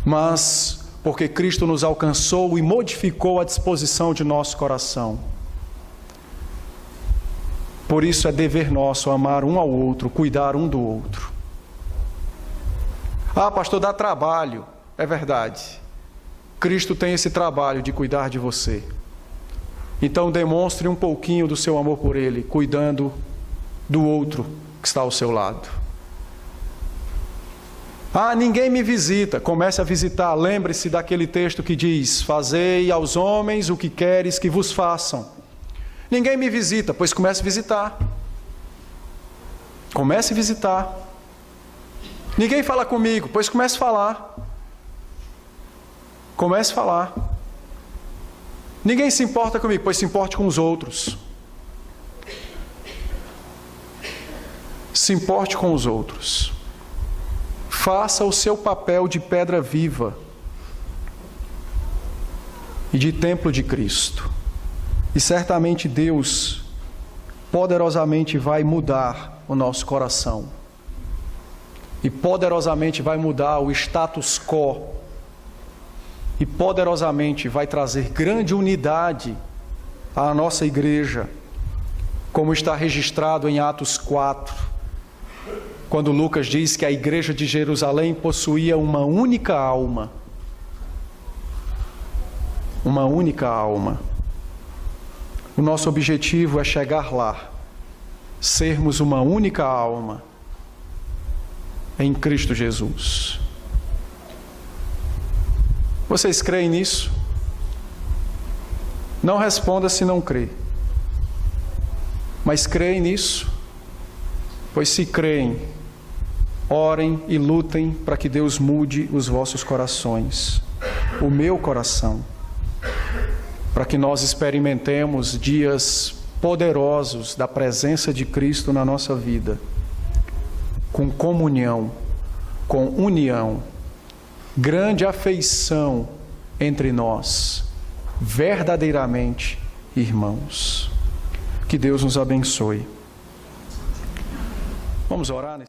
A: mas porque Cristo nos alcançou e modificou a disposição de nosso coração. Por isso é dever nosso amar um ao outro, cuidar um do outro. Ah, pastor, dá trabalho. É verdade. Cristo tem esse trabalho de cuidar de você. Então demonstre um pouquinho do seu amor por Ele, cuidando do outro que está ao seu lado. Ah, ninguém me visita. Comece a visitar. Lembre-se daquele texto que diz: fazei aos homens o que queres que vos façam. Ninguém me visita, pois comece a visitar. Comece a visitar. Ninguém fala comigo, pois comece a falar. Comece a falar. Ninguém se importa comigo, pois se importe com os outros. Se importe com os outros. Faça o seu papel de pedra viva e de templo de Cristo. E certamente Deus poderosamente vai mudar o nosso coração. E poderosamente vai mudar o status quo. E poderosamente vai trazer grande unidade à nossa igreja, como está registrado em Atos 4, quando Lucas diz que a igreja de Jerusalém possuía uma única alma. Uma única alma. O nosso objetivo é chegar lá, sermos uma única alma em Cristo Jesus. Vocês creem nisso? Não responda se não crê. Mas creem nisso? Pois se creem, orem e lutem para que Deus mude os vossos corações, o meu coração, para que nós experimentemos dias poderosos da presença de Cristo na nossa vida, com comunhão, com união, grande afeição entre nós, verdadeiramente irmãos. Que Deus nos abençoe. Vamos orar, né?